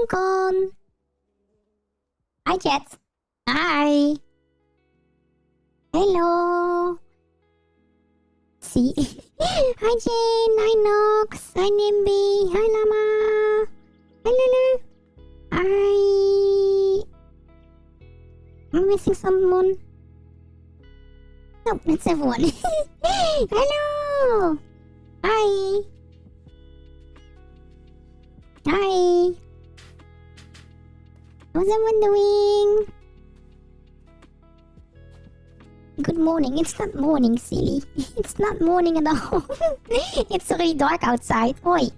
Con. Hi, Jet. Hi. Hello. See. Hi, Jane. Hi, Nox. Hi, Nimby. Hi, Lama. Hi, Lulu. Hi. I'm missing someone. No, that's everyone. Hello. Hi. Hi. How's everyone doing? Good morning. It's not morning, silly. It's not morning at all. It's already dark outside. Oi.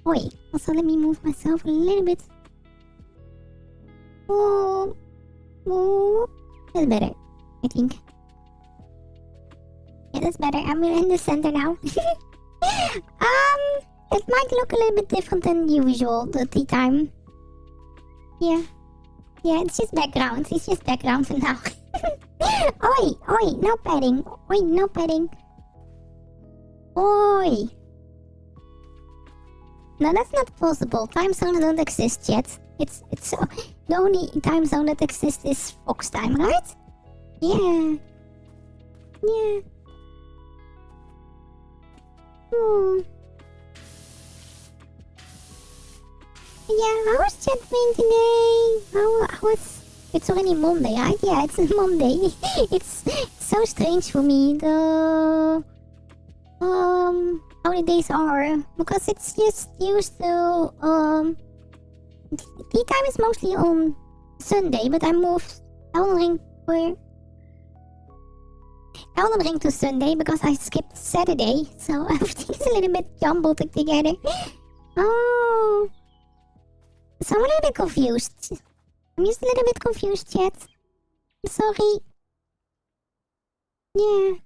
Oi. Also, let me move myself a little bit. Oh. Oh. That's better, I think. Yeah, that's better. I'm in the center now. It might look a little bit different than usual, the tea time. Yeah. Yeah, it's just background. It's just background for now. Oi! Oi! No petting! Oi! No petting! Oi! No, that's not possible. Time zone don't exist yet. It's the only time zone that exists is Fox time, right? Yeah. Yeah. Hmm. Yeah, how was chat doing today? How was... It's already Monday, right? Yeah, it's Monday. it's so strange for me, the... how the days are. Because it's just used to, tea time is mostly on Sunday, but I moved Elden Ring to Sunday because I skipped Saturday, so everything is a little bit jumbled together. Oh... So I'm a little bit confused. I'm just a little bit confused, chat. I'm sorry. Yeah.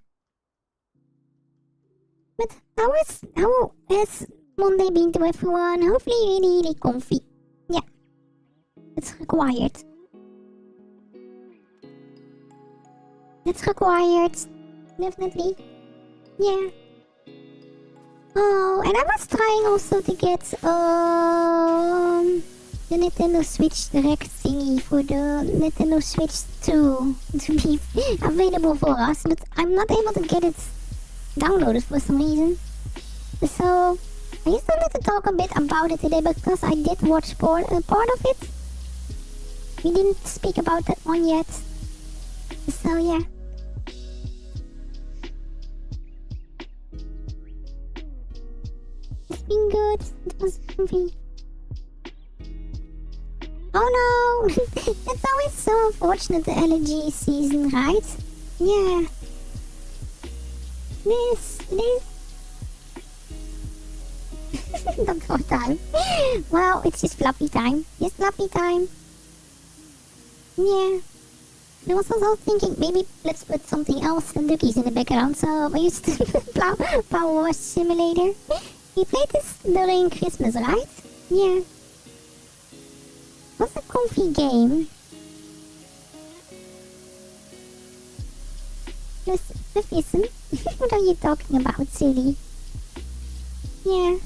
But how has Monday been to everyone? Hopefully really comfy. Yeah. It's required. It's required. Definitely. Yeah. Oh, and I was trying also to get the Nintendo Switch Direct thingy for the Nintendo Switch 2 to be available for us, but I'm not able to get it downloaded for some reason. So I just wanted to talk a bit about it today because I did watch part of it. We didn't speak about that one yet. So yeah. It's been good. It was comfy. Oh no! That's always so unfortunate, the allergy season, right? Yeah. This. Don't go time. Well, it's just fluffy time. Just fluffy time. Yeah. I was also thinking, maybe let's put something else than cookies in the background. So I used to Power Wash Simulator. We played this during Christmas, right? Yeah. What's a comfy game? Listen. What are you talking about, silly? Yeah.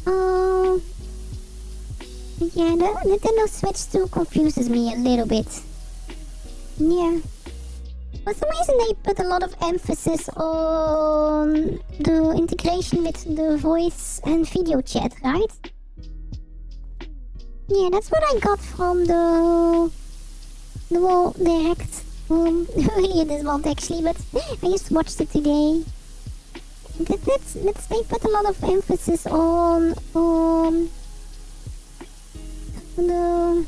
Oh. Yeah, the Nintendo Switch 2 confuses me a little bit. Yeah. For some reason they put a lot of emphasis on the integration with the voice and video chat, right? Yeah, that's what I got from the wall direct earlier this month actually, but I just watched it today. They put a lot of emphasis on the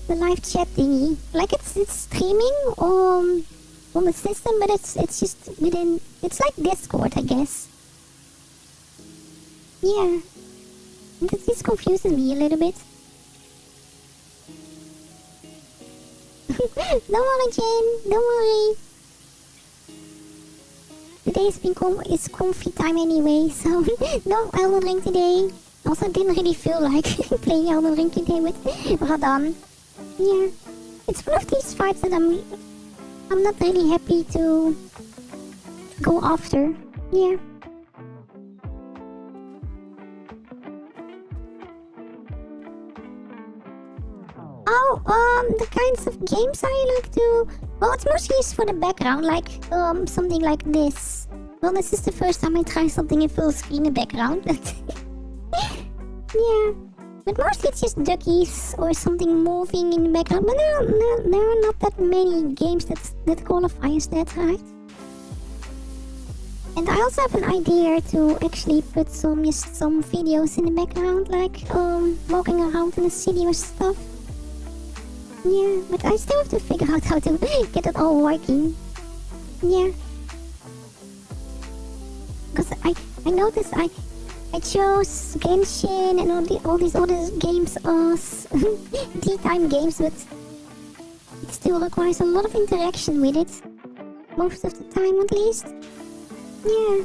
live chat thingy. Like it's streaming on the system, but it's just within. It's like Discord, I guess. Yeah, this confuses me a little bit. Don't worry, Jane. Don't worry. Today's been it's comfy time anyway, so no Elden Ring today. Also, didn't really feel like playing Elden Ring today with Radan. Yeah, it's one of these fights that I'm not really happy to go after. Yeah. The kinds of games I like to... Well, it's mostly used for the background, like, something like this. Well, this is the first time I try something in full screen in the background. Yeah. But mostly it's just duckies or something moving in the background. But there are not that many games that qualify as that, right? And I also have an idea to actually put some videos in the background, like walking around in the city or stuff. Yeah, but I still have to figure out how to get it all working. Yeah. Because I noticed I chose Genshin and all these other games as D-time games, but it still requires a lot of interaction with it. Most of the time, at least. Yeah.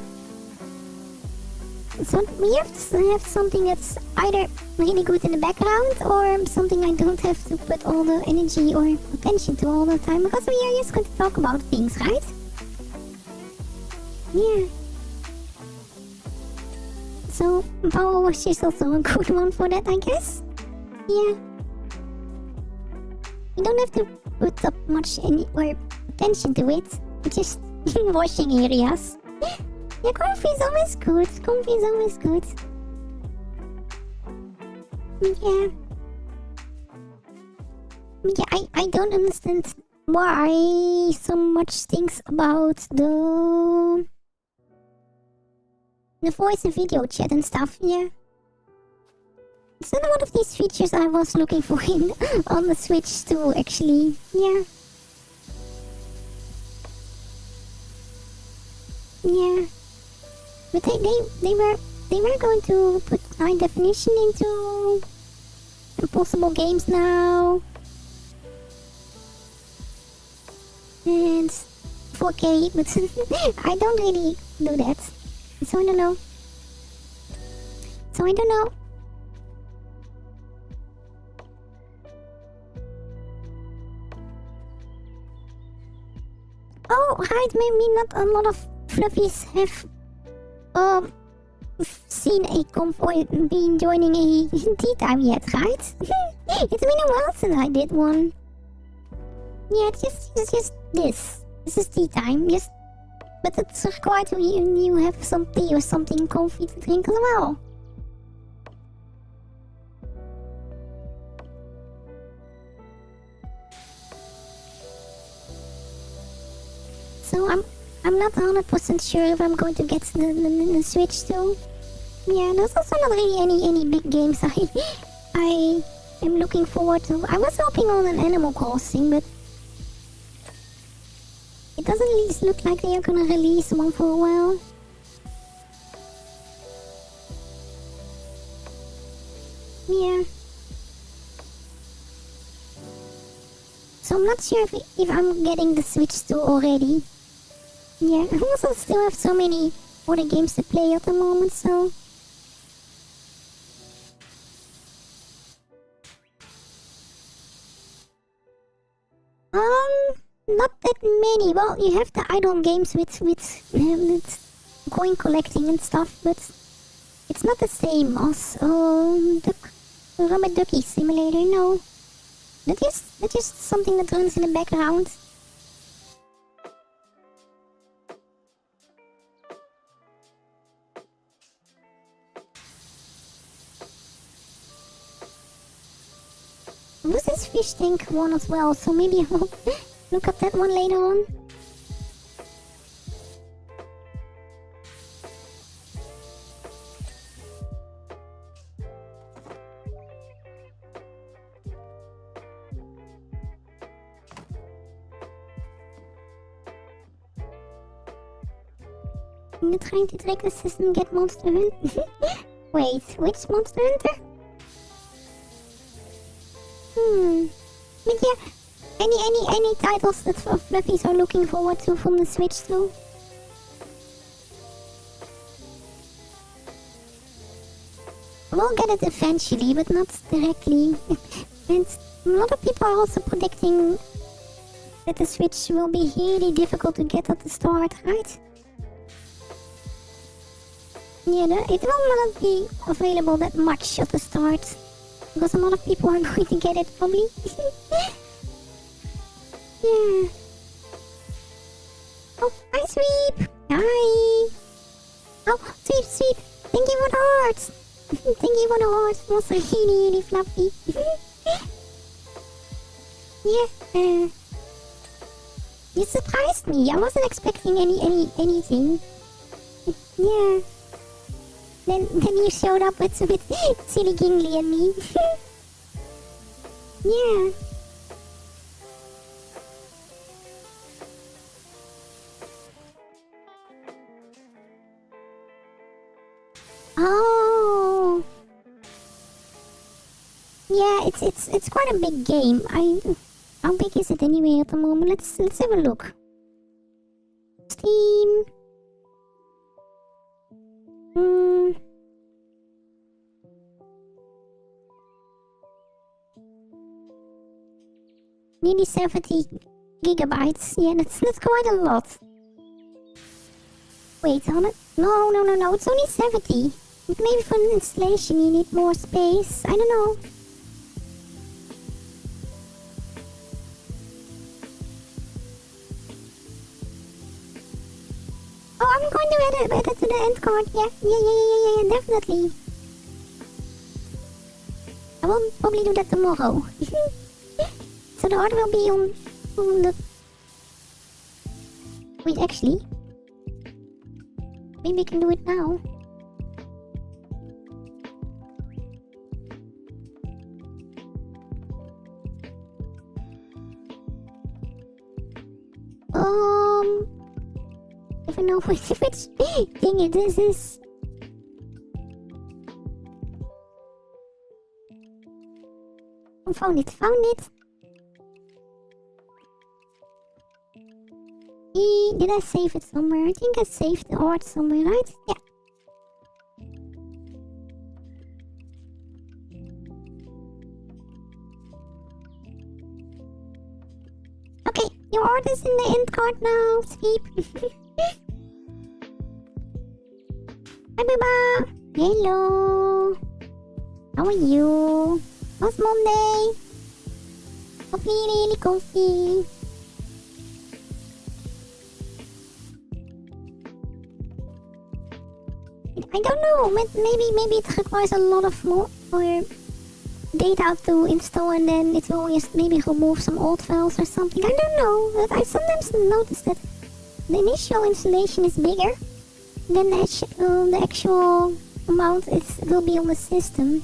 So we have to have something that's either really good in the background or something I don't have to put all the energy or attention to all the time, because we are just going to talk about things, right? Yeah. So Power Wash is also a good one for that, I guess. Yeah. You don't have to put up much or attention to it. Just washing areas. Yeah, coffee is always good. Coffee is always good. Yeah. Yeah, I don't understand why so much things about the voice and video chat and stuff, yeah. It's not one of these features I was looking for on the Switch too, actually, yeah. Yeah. But they were going to put high definition into possible games now. And 4K, but I don't really do that. So I don't know. Oh, right, maybe not a lot of fluffies have seen a comp or been joining a tea time yet, right? It's been a while since I did one. Yeah, it's just this. This is tea time, yes. But it's required you have some tea or something comfy to drink as well. So I'm not 100% sure if I'm going to get the Switch too. Yeah, there's also not really any big games I am looking forward to. I was hoping on an Animal Crossing, but it doesn't at least look like they are gonna release one for a while. Yeah. So I'm not sure if I'm getting the Switch 2 already. Yeah, I also still have so many other games to play at the moment, so... Not that many. Well, you have the idle games with coin collecting and stuff, but it's not the same as the Rubber Ducky Simulator, no. That's just something that runs in the background. There's this fish tank one as well, so maybe I'll look at that one later on. You're trying to track the system, get Monster Hunter? Wait, which Monster Hunter? But yeah, any titles that Fluffies are looking forward to from the Switch too? We'll get it eventually, but not directly. And a lot of people are also predicting that the Switch will be really difficult to get at the start, right? Yeah, it will not be available that much at the start. Because a lot of people are going to get it, probably. Yeah. Oh, hi, Sweep! Hi! Oh, Sweep! Thank you for the hearts! Thank you for the hearts. It was really fluffy. Yeah. You surprised me. I wasn't expecting anything. Yeah. Then you showed up with silly Gingly and me. Yeah. Oh. Yeah, it's quite a big game. How big is it anyway at the moment? Let's have a look. Steam. Nearly 70 gigabytes. Yeah, that's quite a lot. Wait, 100? No. It's only 70. Maybe for an installation you need more space. I don't know. Oh, I'm going to add it to the end card. Yeah, definitely. I will probably do that tomorrow. So the art will be on the... Wait, actually. Maybe we can do it now. I don't know which thing it is. I found it. Did I save it somewhere? I think I saved the art somewhere, right? Yeah. Okay, your art is in the end card now, Sweep. Hi, Biba. Hello. How are you? How's Monday? Coffee, really coffee. I don't know. Maybe it requires a lot of more data to install, and then it will just maybe remove some old files or something. I don't know. But I sometimes notice that the initial installation is bigger than the actual amount it will be on the system.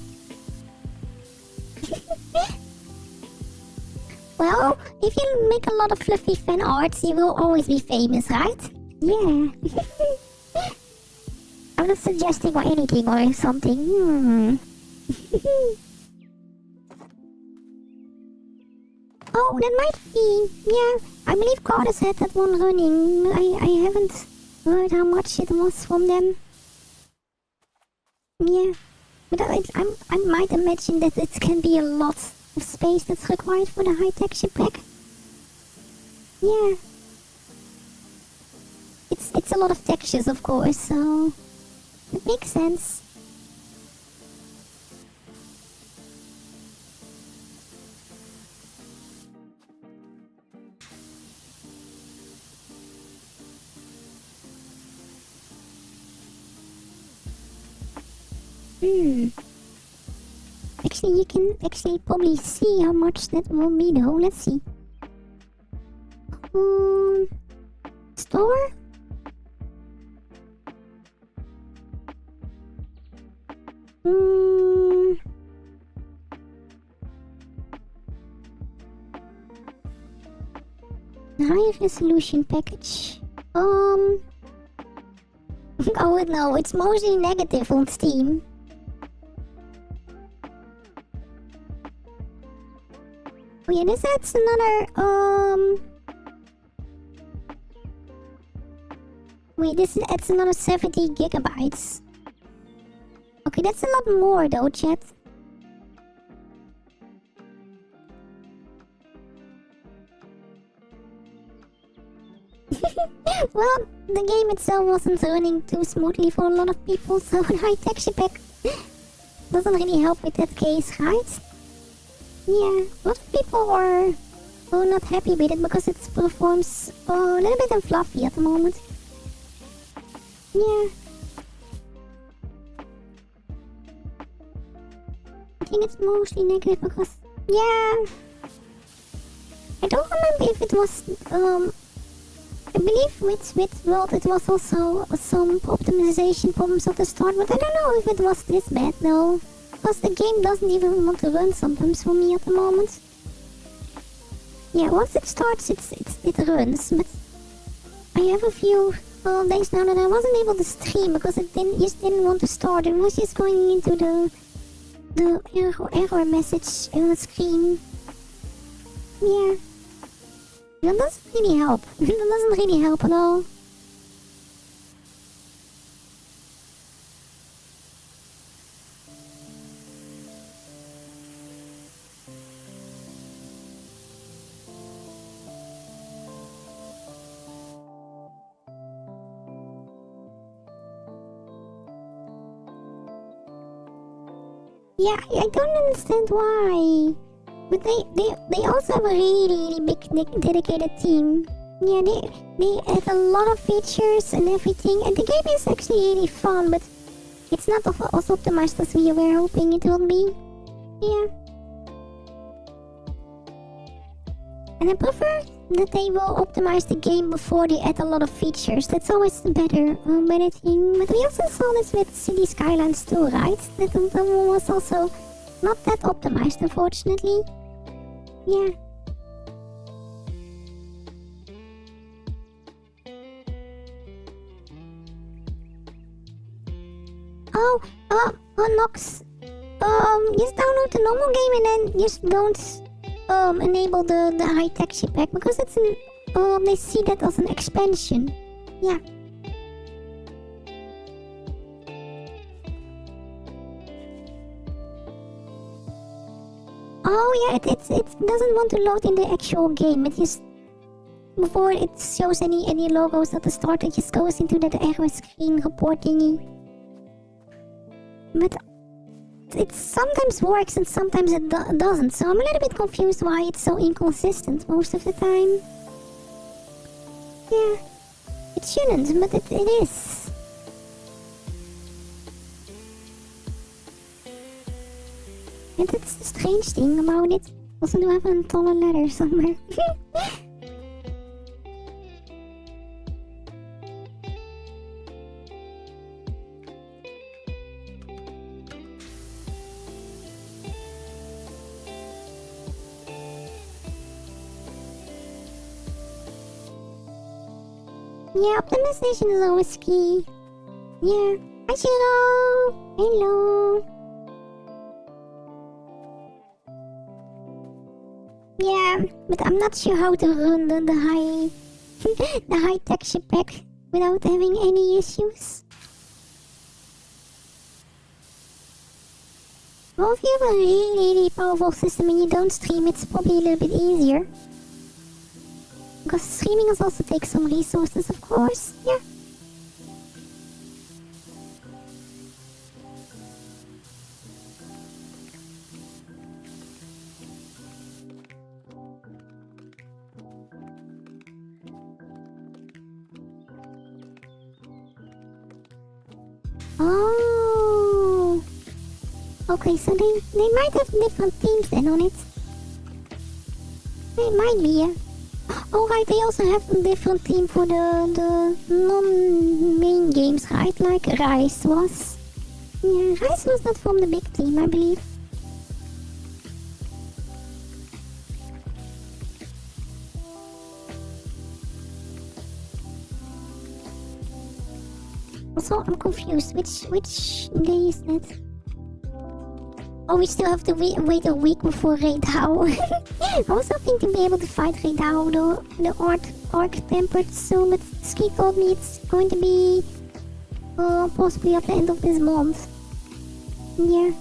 Well, if you make a lot of fluffy fan arts, you will always be famous, right? Yeah. I'm not suggesting or anything or something. Oh, that might be. Yeah, I believe Carter's had that one running. I haven't heard how much it was from them. Yeah, but I might imagine that it can be a lot of space that's required for the high texture pack. Yeah. It's a lot of textures, of course, so it makes sense. Actually, you can probably see how much that will be though. Let's see. Store? High resolution package. Oh no, it's mostly negative on Steam. Oh yeah, that's another, wait, that's another 70 gigabytes. Okay, that's a lot more though, chat. Well, the game itself wasn't running too smoothly for a lot of people, so the high texture pack doesn't really help with that case, right? Yeah, a lot of people are not happy with it because it performs a little bit in fluffy at the moment. Yeah. I think it's mostly negative because, yeah. I don't remember if it was, I believe with World it was also some optimization problems at the start, but I don't know if it was this bad though. Because the game doesn't even want to run sometimes for me at the moment. Yeah, once it starts, it runs, but I have a few days now that I wasn't able to stream because it just didn't want to start. It was just going into the error message on the screen. Yeah. That doesn't really help. That doesn't really help at all. Yeah, I don't understand why. But they also have a really big dedicated team. Yeah, they have a lot of features and everything, and the game is actually really fun, but it's not as optimized as we were hoping it will be. Yeah. And I prefer that they will optimize the game before they add a lot of features. That's always the better thing. But we also saw this with City Skylines too, right? That one was also not that optimized, unfortunately. Yeah. Nox. Just download the normal game and then just don't enable the high texture pack because it's an they see that as an expansion. Yeah. Oh yeah, it doesn't want to load in the actual game. It just before it shows any logos at the start, it just goes into the error screen report thingy. But it sometimes works and sometimes it doesn't, so I'm a little bit confused why it's so inconsistent most of the time. Yeah, it shouldn't, but it is. And that's the strange thing about it. Also, do I have a taller ladder somewhere? Yeah, optimization is always key. Yeah. Hi, Shiro! Hello! Yeah, but I'm not sure how to run the high the high texture pack without having any issues. Well, if you have a really powerful system and you don't stream, it's probably a little bit easier. Because streaming also takes some resources, of course. Yeah. Oh. Okay, so they might have different teams then on it. It might be, yeah. Oh right, they also have a different team for the non-main games, right? Like Rise was. Yeah, Rise was not from the big team, I believe. Also, I'm confused. Which day is that? Oh, we still have to wait a week before Reidao. I was hoping to be able to fight Reidao, the Arc Tempered soon, but Ski told me it's going to be possibly at the end of this month. Yeah.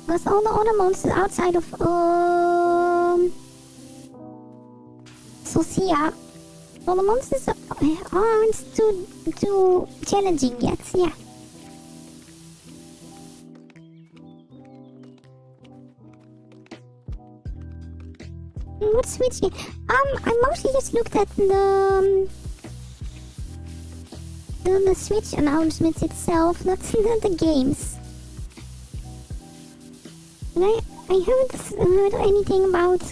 Because all the other monsters outside of Socia All the monsters aren't too challenging yet. Yeah. What Switch game? I mostly just looked at the Switch announcements itself, not the games. And I haven't heard anything about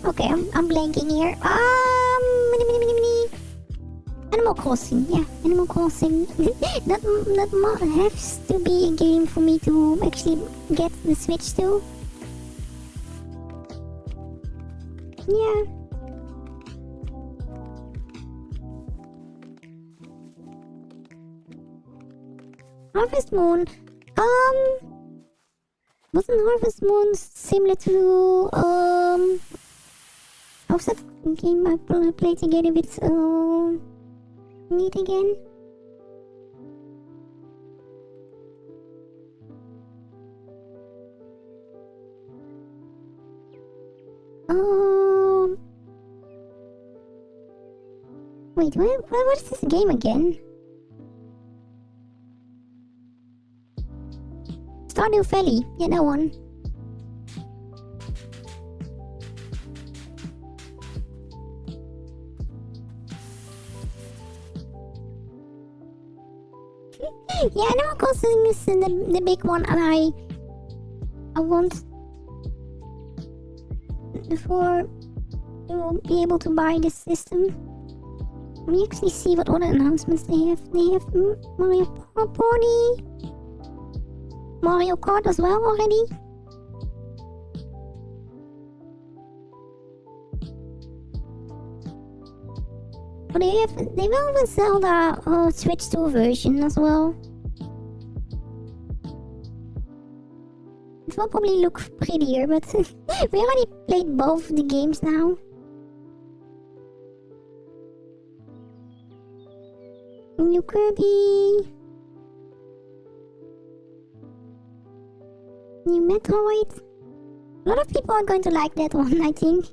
okay, I'm blanking here. Animal Crossing, yeah, Animal Crossing. that has to be a game for me to actually get the Switch to. Yeah. Harvest Moon. Wasn't Harvest Moon similar to how's that game I played together with Neat again? Wait, what is this game again? Stardew Valley, yeah, that one. Yeah, Animal Crossing is the big one, and I want to be able to buy this system. Let me actually see what other announcements they have. They have Mario Party, Mario Kart as well already. Oh, they will have a Zelda Switch 2 version as well. It will probably look prettier, but we already played both the games now. New Kirby. New Metroid. A lot of people are going to like that one, I think.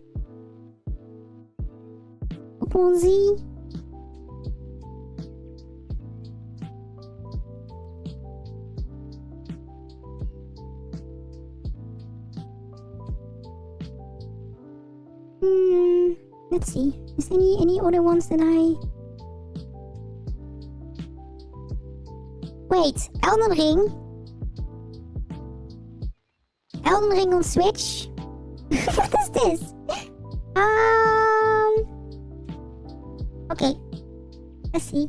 Pokemon Z. Let's see. Is any other ones that I... Wait, Elden Ring? Elden Ring on Switch? What is this? Okay. Let's see.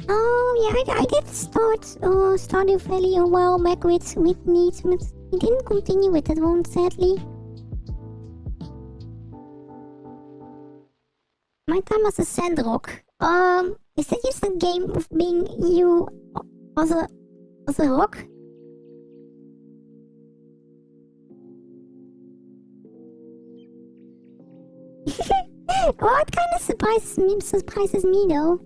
Oh yeah, I did start Stardew Valley a while back with Neat, but he didn't continue with that one, sadly. My time as a Sandrock. Is that just a game of being you as a rock? Well, it kind of surprises me though.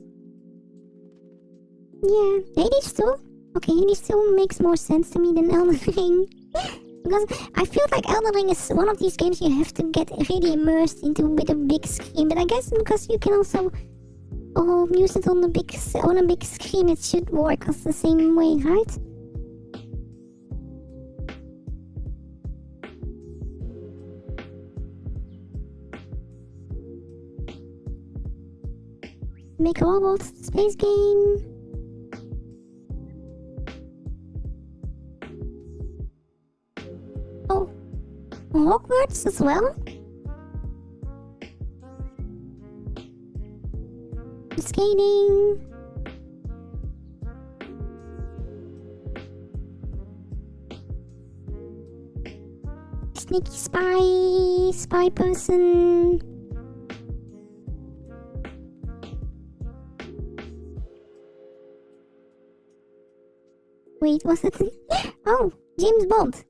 Yeah, Hades 2? Okay, Hades 2 makes more sense to me than Elden Ring. Because I feel like Elden Ring is one of these games you have to get really immersed into with a big screen. But I guess because you can also use it on a big screen, it should work as the same way, right? Make a robot space game. Oh, Hogwarts as well. Skating. Sneaky spy person. Wait, was it? Oh, James Bond.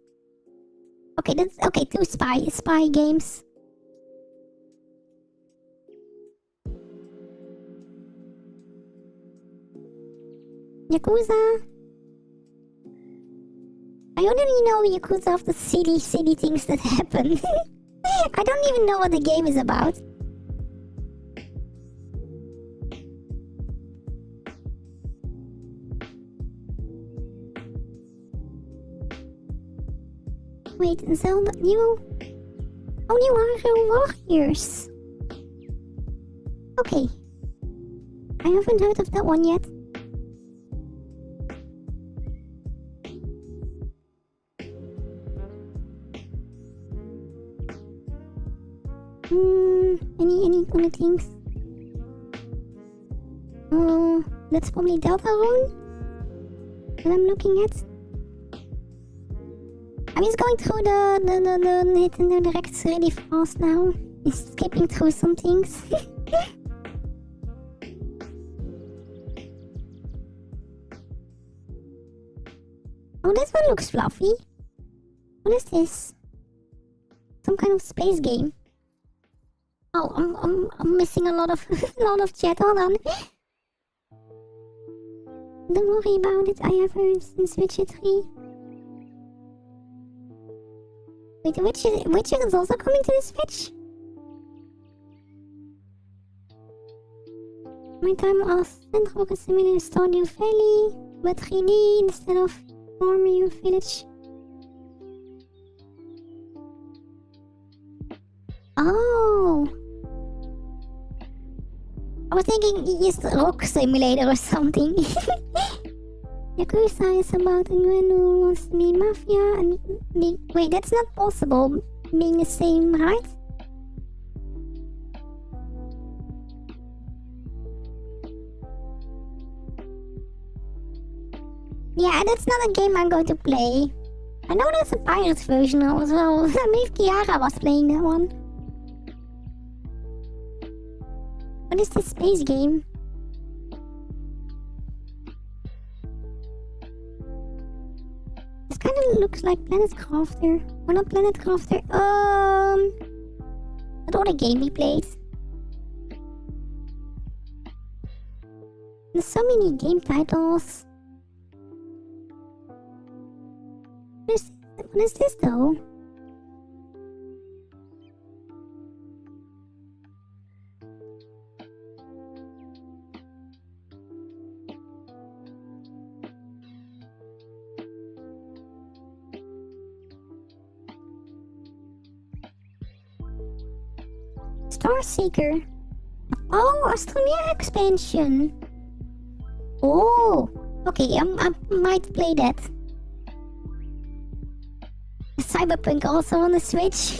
Okay, that's okay. Two spy games. Yakuza. I only know Yakuza of the silly things that happen. I don't even know what the game is about. Wait, Zelda, new Warriors. Okay. I haven't heard of that one yet. Any other things? Oh, that's probably Deltarune that I'm looking at. I'm just going through the Nintendo Directs really fast now. Just skipping through some things. Oh, this one looks fluffy. What is this? Some kind of space game. Oh, I'm missing a lot of chat. Hold on. Don't worry about it. I have her since Witcher 3. Wait, Witcher is also coming to the Switch? My time off Central is similar to Stardew Valley, but 3D instead of Farming Village. Oh! I was thinking it's Rock Simulator or something. Yakuza is about a man who wants to be mafia and be... Wait, that's not possible, being the same, right? Yeah, that's not a game I'm going to play. I know there's a Pirates version as well. I believe Kiara was playing that one. What is this space game? This kind of looks like Planet Crafter. Or not Planet Crafter. That other game we played. There's so many game titles. What is this though? Starseeker. Oh, Astroneer expansion. Oh, okay, I might play that. Cyberpunk also on the Switch.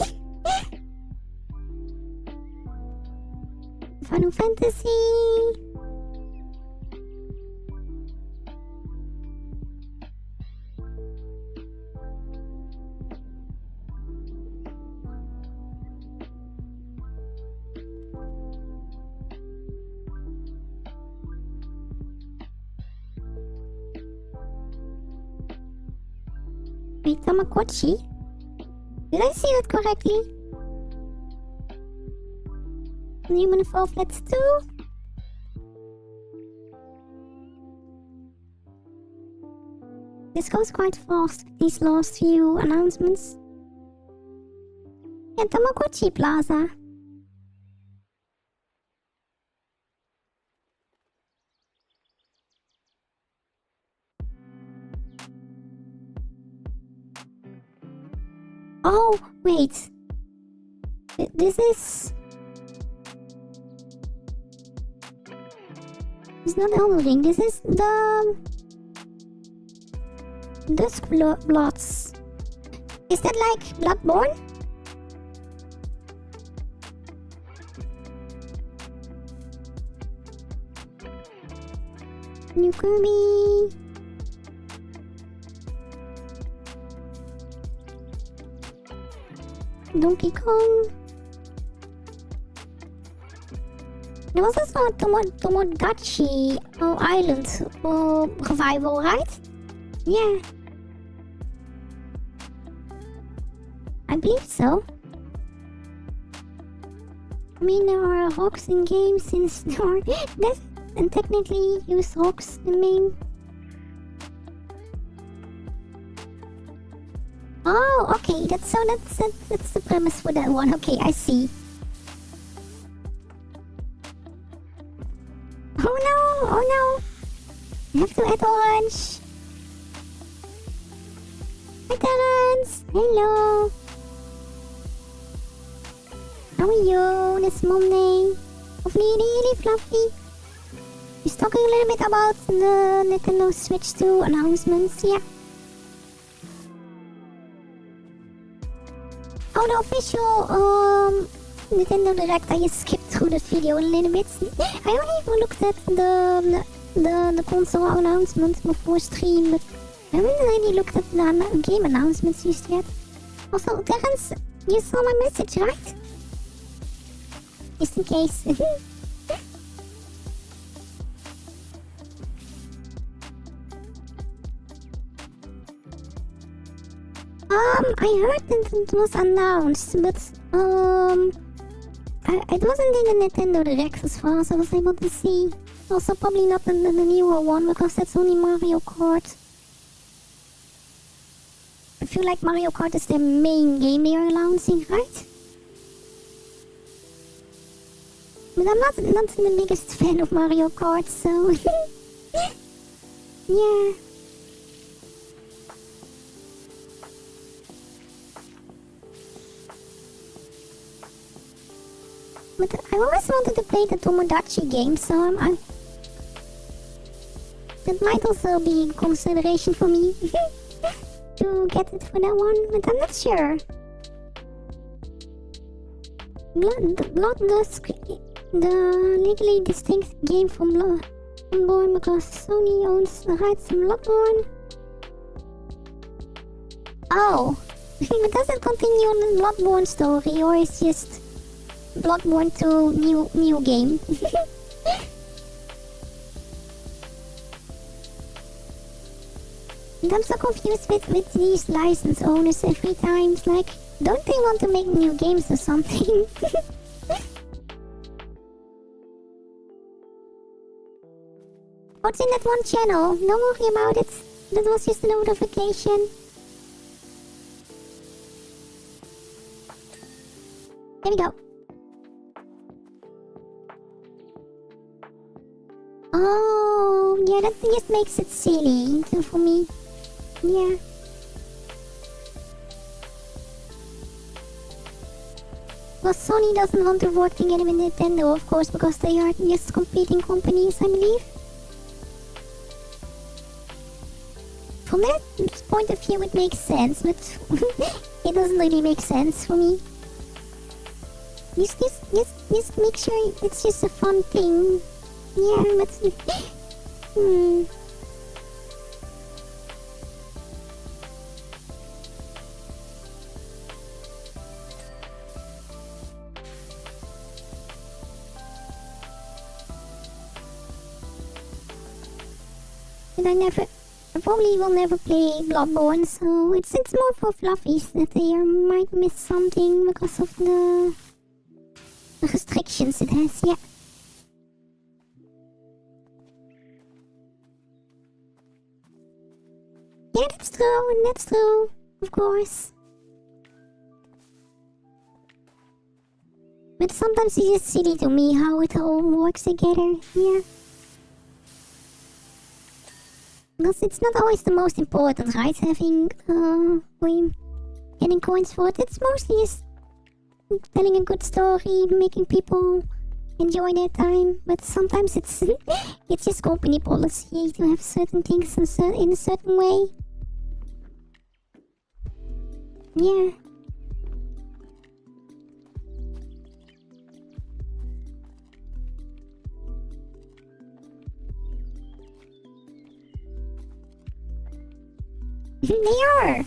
Final Fantasy. Wait, Tamagotchi? Did I see that correctly? Human Evolved, let's do. This goes quite fast, these last few announcements. Yeah, Tamagotchi Plaza. Oh, wait. This is... It's not Elden Ring, this is the... Dusk Bloods. Is that like Bloodborne? New Kirby... Donkey Kong. There was also a Tomodachi Island revival, right? Yeah. I believe so. I mean, there are rocks in games since there are... and technically use rocks the main Oh, okay, that's the premise for that one. Okay, I see. Oh no, oh no. I have to add orange. Hi Terrence, hello. How are you this Monday? Hopefully really fluffy. Just talking a little bit about the Nintendo Switch 2 announcements, yeah. Oh, the official Nintendo Direct, I just skipped through that video a little bit. I only even looked at the console announcements before stream, but I haven't really looked at the game announcements just yet. Also, Terrence, you saw my message, right? Just in case. I heard that it was announced, but it wasn't in the Nintendo Direct as far as I was able to see. Also probably not the newer one, because that's only Mario Kart. I feel like Mario Kart is the main game they are announcing, right? But I'm not the biggest fan of Mario Kart, so... yeah. But I always wanted to play the Tomodachi game, so that might also be a consideration for me to get it for that one, but I'm not sure. The legally distinct game from Bloodborne, because Sony owns the rights to Bloodborne. Oh, but does it continue on the Bloodborne story, or is just Bloodborne 2 new game? And I'm so confused with these license owners every time. It's like, don't they want to make new games or something? What's in that one channel? Don't worry about it. That was just a notification. There we go. Oh, yeah, that just makes it silly for me. Yeah. Well, Sony doesn't want to work together with Nintendo, of course, because they are just competing companies, I believe. From that point of view, it makes sense, but it doesn't really make sense for me. Just make sure it's just a fun thing. Yeah, but... But I probably will never play Bloodborne, so it's more for Fluffies that they might miss something because of the restrictions it has, yeah. Yeah, that's true, of course. But sometimes it's just silly to me how it all works together, yeah. Because it's not always the most important, right? Having, getting coins for it. It's mostly just telling a good story, making people enjoy their time. But sometimes it's just company policy to have certain things in a certain way. Yeah.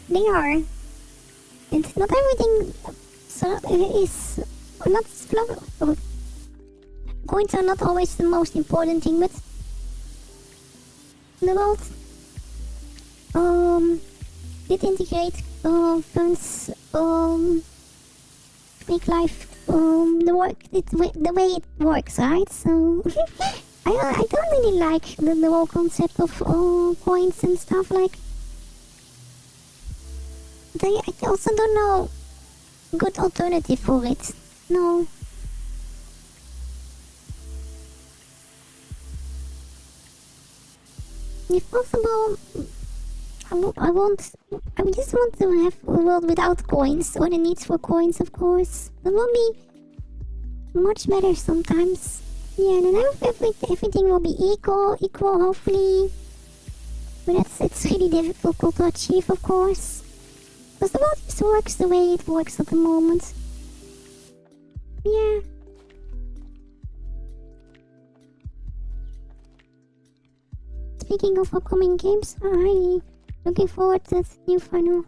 They are. And not everything is not coins are not always the most important thing, but the world did integrate funds make life the way it works, right? So I don't really like the whole concept of coins and stuff like. But I also don't know good alternative for it. No. If possible, I just want to have a world without coins, or the needs for coins, of course. That will be much better sometimes. Yeah, then everything will be equal, hopefully. But it's really difficult to achieve, of course. Because the world just works the way it works at the moment. Yeah. Speaking of upcoming games, I'm really looking forward to that new final.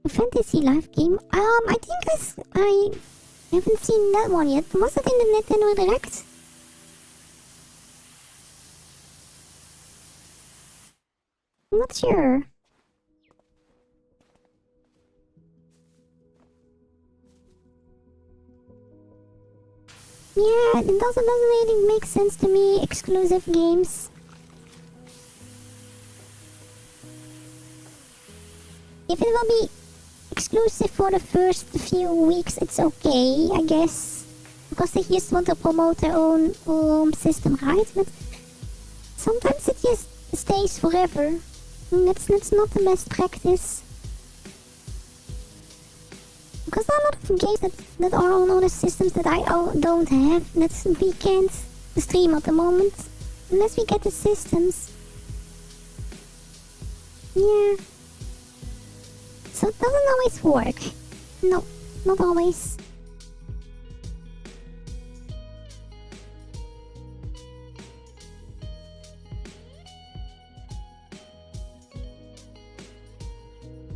A fantasy life game? I think I haven't seen that one yet. Was it in the Nintendo Direct? I'm not sure. Yeah, it doesn't really make sense to me, exclusive games. If it will be exclusive for the first few weeks, it's okay, I guess. Because they just want to promote their own system, right? But sometimes it just stays forever. And that's not the best practice. Because there are a lot of games that are on other systems that I don't have, that we can't stream at the moment, unless we get the systems. Yeah. So it doesn't always work. No, not always.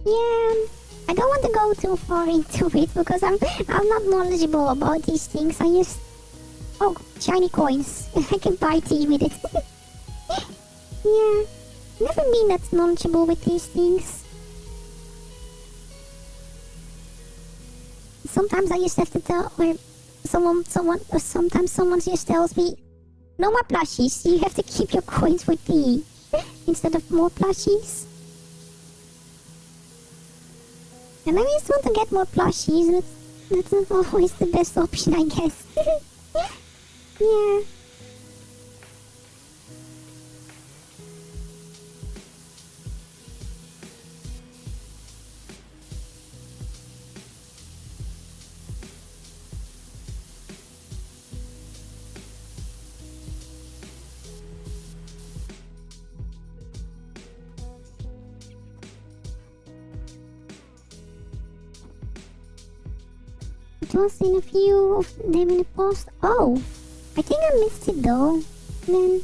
Yeah, I don't want to go too far into it because I'm not knowledgeable about these things. I just... Oh, shiny coins. I can buy tea with it. Yeah, never been that knowledgeable with these things. Sometimes I just have to tell, or sometimes someone just tells me, no more plushies, you have to keep your coins for tea instead of more plushies. And I just want to get more plushies, but that's not always the best option, I guess. Yeah. It was in a few of them in the past. Oh, I think I missed it though. Then.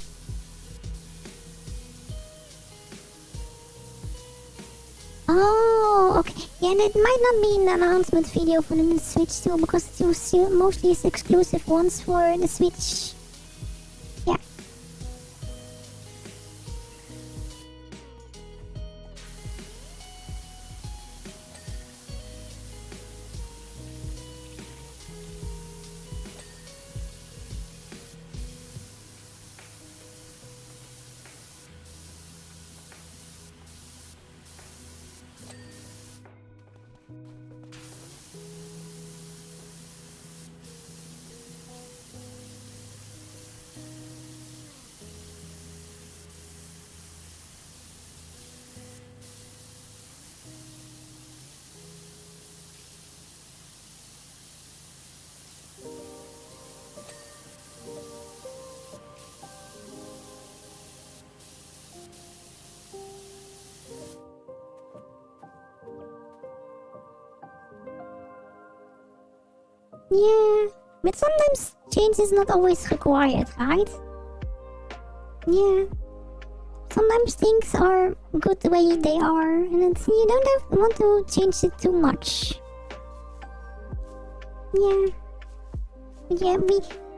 Oh, okay. Yeah, that might not be an announcement video for the Switch too, because it was still mostly exclusive ones for the Switch. Yeah. Yeah, but sometimes change is not always required, right? Yeah. Sometimes things are good the way they are, and you don't want to change it too much. Yeah. Yeah,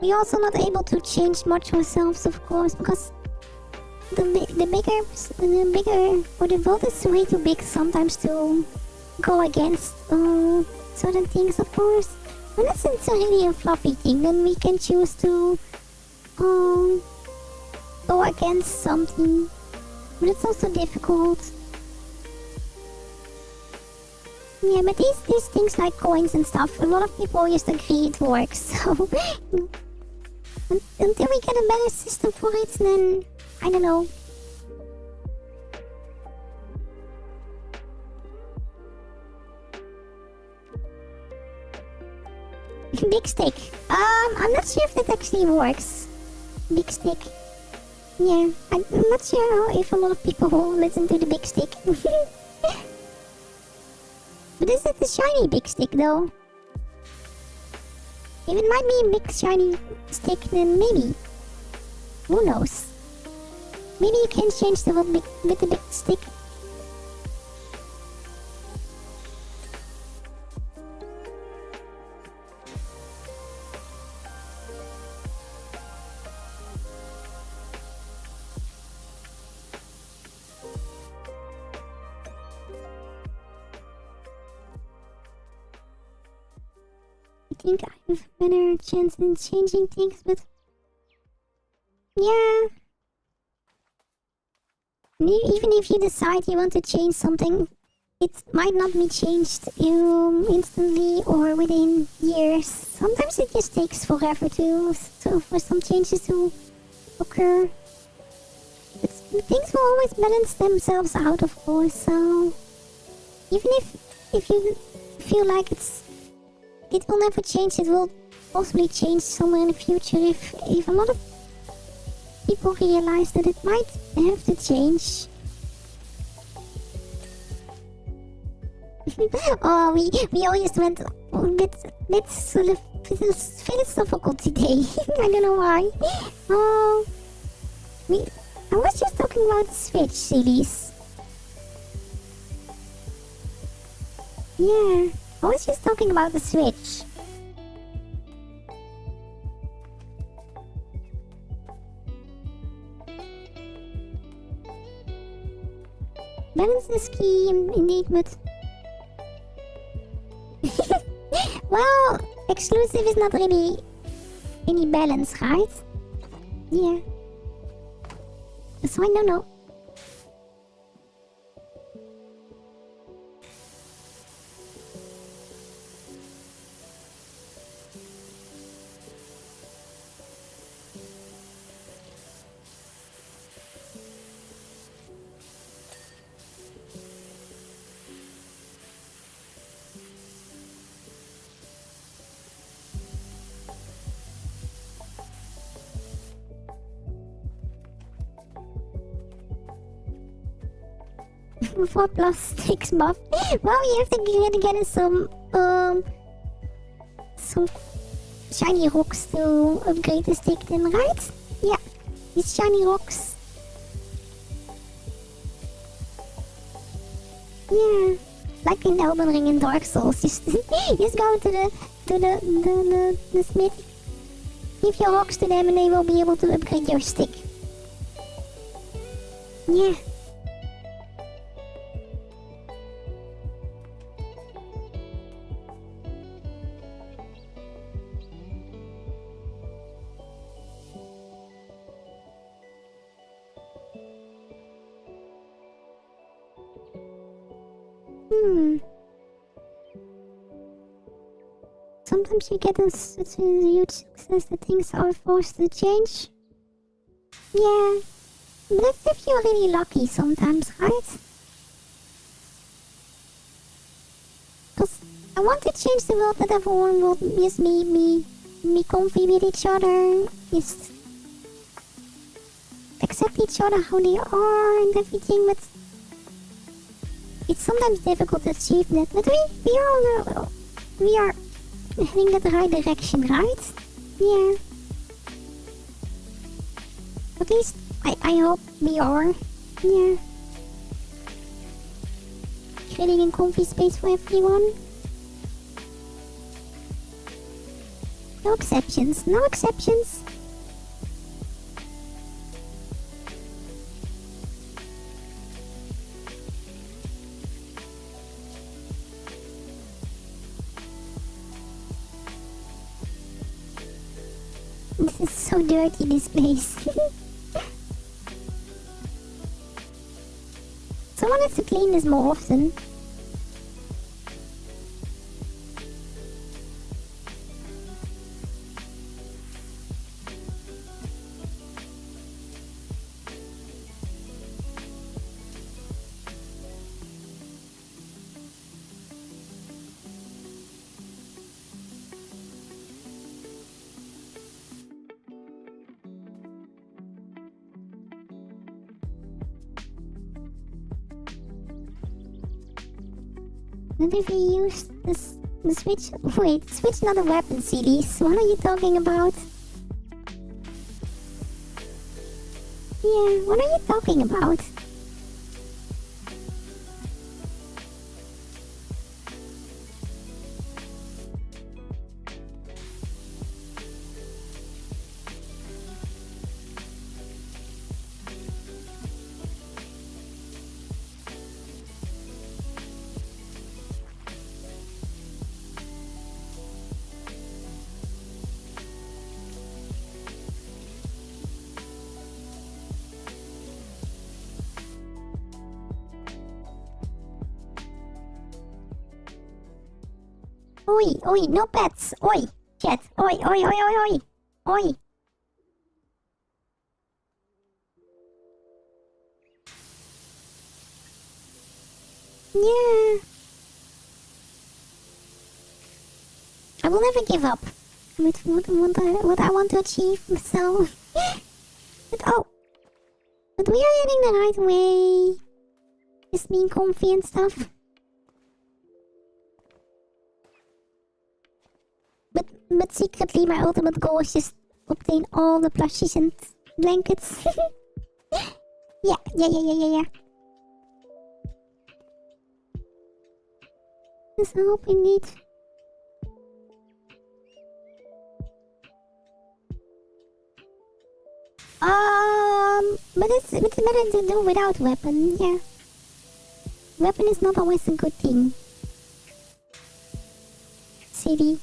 we also not able to change much ourselves, of course, because the bigger, or the world is way too big sometimes to go against certain things, of course. Unless it's really a fluffy thing, then we can choose to go against something. But it's also difficult. Yeah, but these things like coins and stuff, a lot of people just agree it works, so... until we get a better system for it, then... I don't know. Big stick. I'm not sure if that actually works. Big stick. Yeah, I'm not sure if a lot of people listen to the big stick. But is it a shiny big stick though? If it might be a big shiny stick, then maybe. Who knows? Maybe you can change the world with the big stick. I think I have a better chance in changing things, but yeah. Even if you decide you want to change something, it might not be changed instantly or within years. Sometimes it just takes forever for some changes to occur. But things will always balance themselves out, of course. So even if you feel like it will never change, it will possibly change somewhere in the future if a lot of people realize that it might have to change. Oh, we all just went a bit sort of philosophical today. I don't know why. Oh, I was just talking about the Switch series. Yeah. I was just talking about the Switch. Balance is key, indeed, but... well, exclusive is not really any balance, right? Yeah. So I don't know. Four plus 6 buff. Well, you have to get some shiny rocks to upgrade the stick then, right? Yeah, these shiny rocks. Yeah, like in Elden Ring and Dark Souls. Just go to the smith, give your rocks to them, and they will be able to upgrade your stick. Yeah. Sometimes you get such a huge success that things are forced to change. Yeah, but that's if you're really lucky sometimes, right? Because I want to change the world that everyone will just be comfy with each other, just accept each other how they are and everything, but it's sometimes difficult to achieve that. But we are heading in the right direction, right? Yeah. At least I hope we are. Yeah. Creating a comfy space for everyone. No exceptions, no exceptions. This is so dirty, this place. Someone has to clean this more often. What if we use the switch? Wait, switch not a weapon series. What are you talking about? Yeah, what are you talking about? Oi, oi, no pets! Oi! Chat! Oi, oi, oi, oi, oi! Oi! Yeah! I will never give up with what I want to achieve, so... but oh! But we are heading the right way! Just being comfy and stuff. But secretly my ultimate goal is just obtain all the plushies and blankets. Yeah. Just hope indeed. But it's better to do without weapon, yeah. Weapon is not always a good thing. City.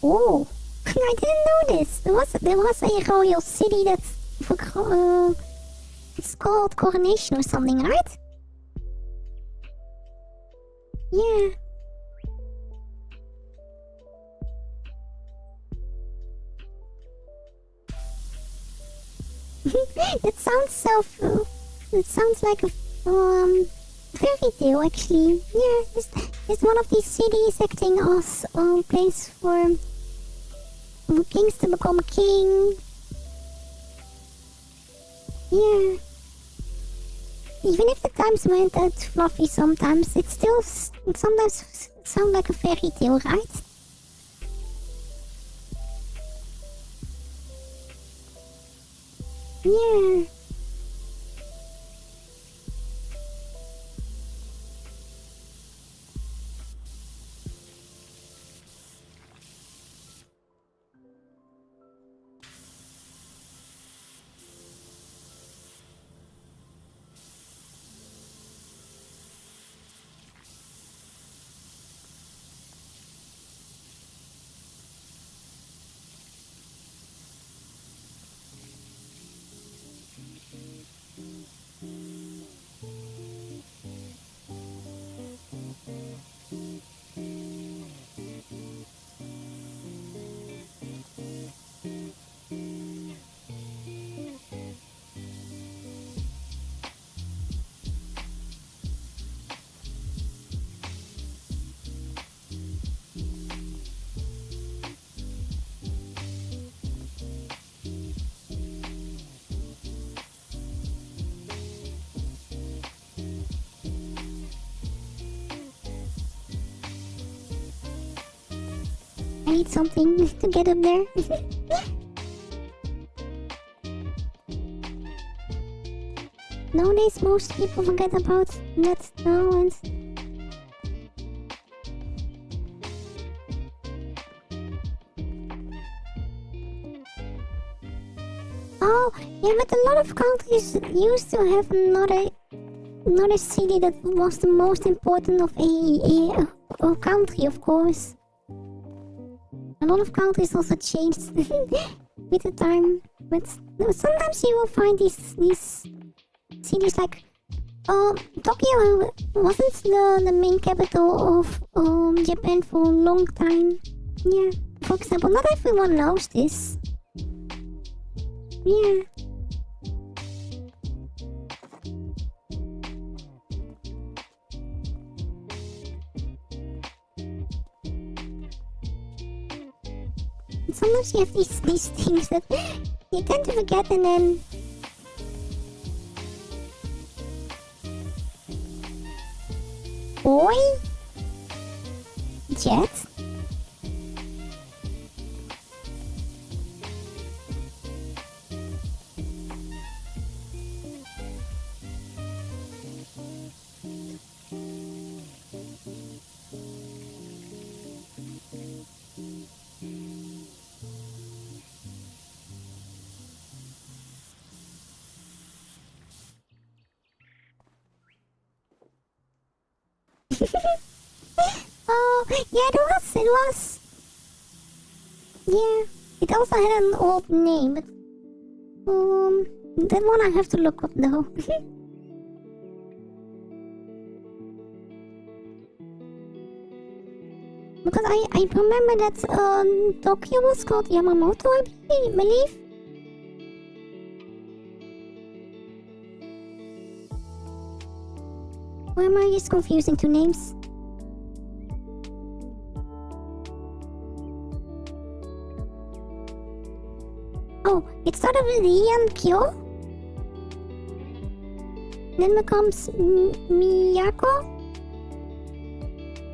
Oh, I didn't know this. There was a royal city that's it's called Coronation or something, right? Yeah. It sounds so. It sounds like a fairy tale, actually. Yeah, it's one of these cities acting as a place for kings to become a king. Yeah. Even if the times went at fluffy sometimes, it still sometimes sounds like a fairy tale, right? Yeah. I need something to get up there. Nowadays, most people forget about that now and... Oh, yeah, but a lot of countries used to have another city that was the most important of a country, of course. A lot of countries also changed with the time, but sometimes you will find these cities like Tokyo wasn't the main capital of Japan for a long time. Yeah, for example, not everyone knows this. Yeah. Sometimes you have these things that you tend to forget and then... Boy? Jet? Oh, yeah, it was. Yeah, it also had an old name, but that one I have to look up though. Because I remember that Tokyo was called Yamamoto, I believe. Or am I just confusing two names? Oh, it started with Kyo. Then becomes Miyako.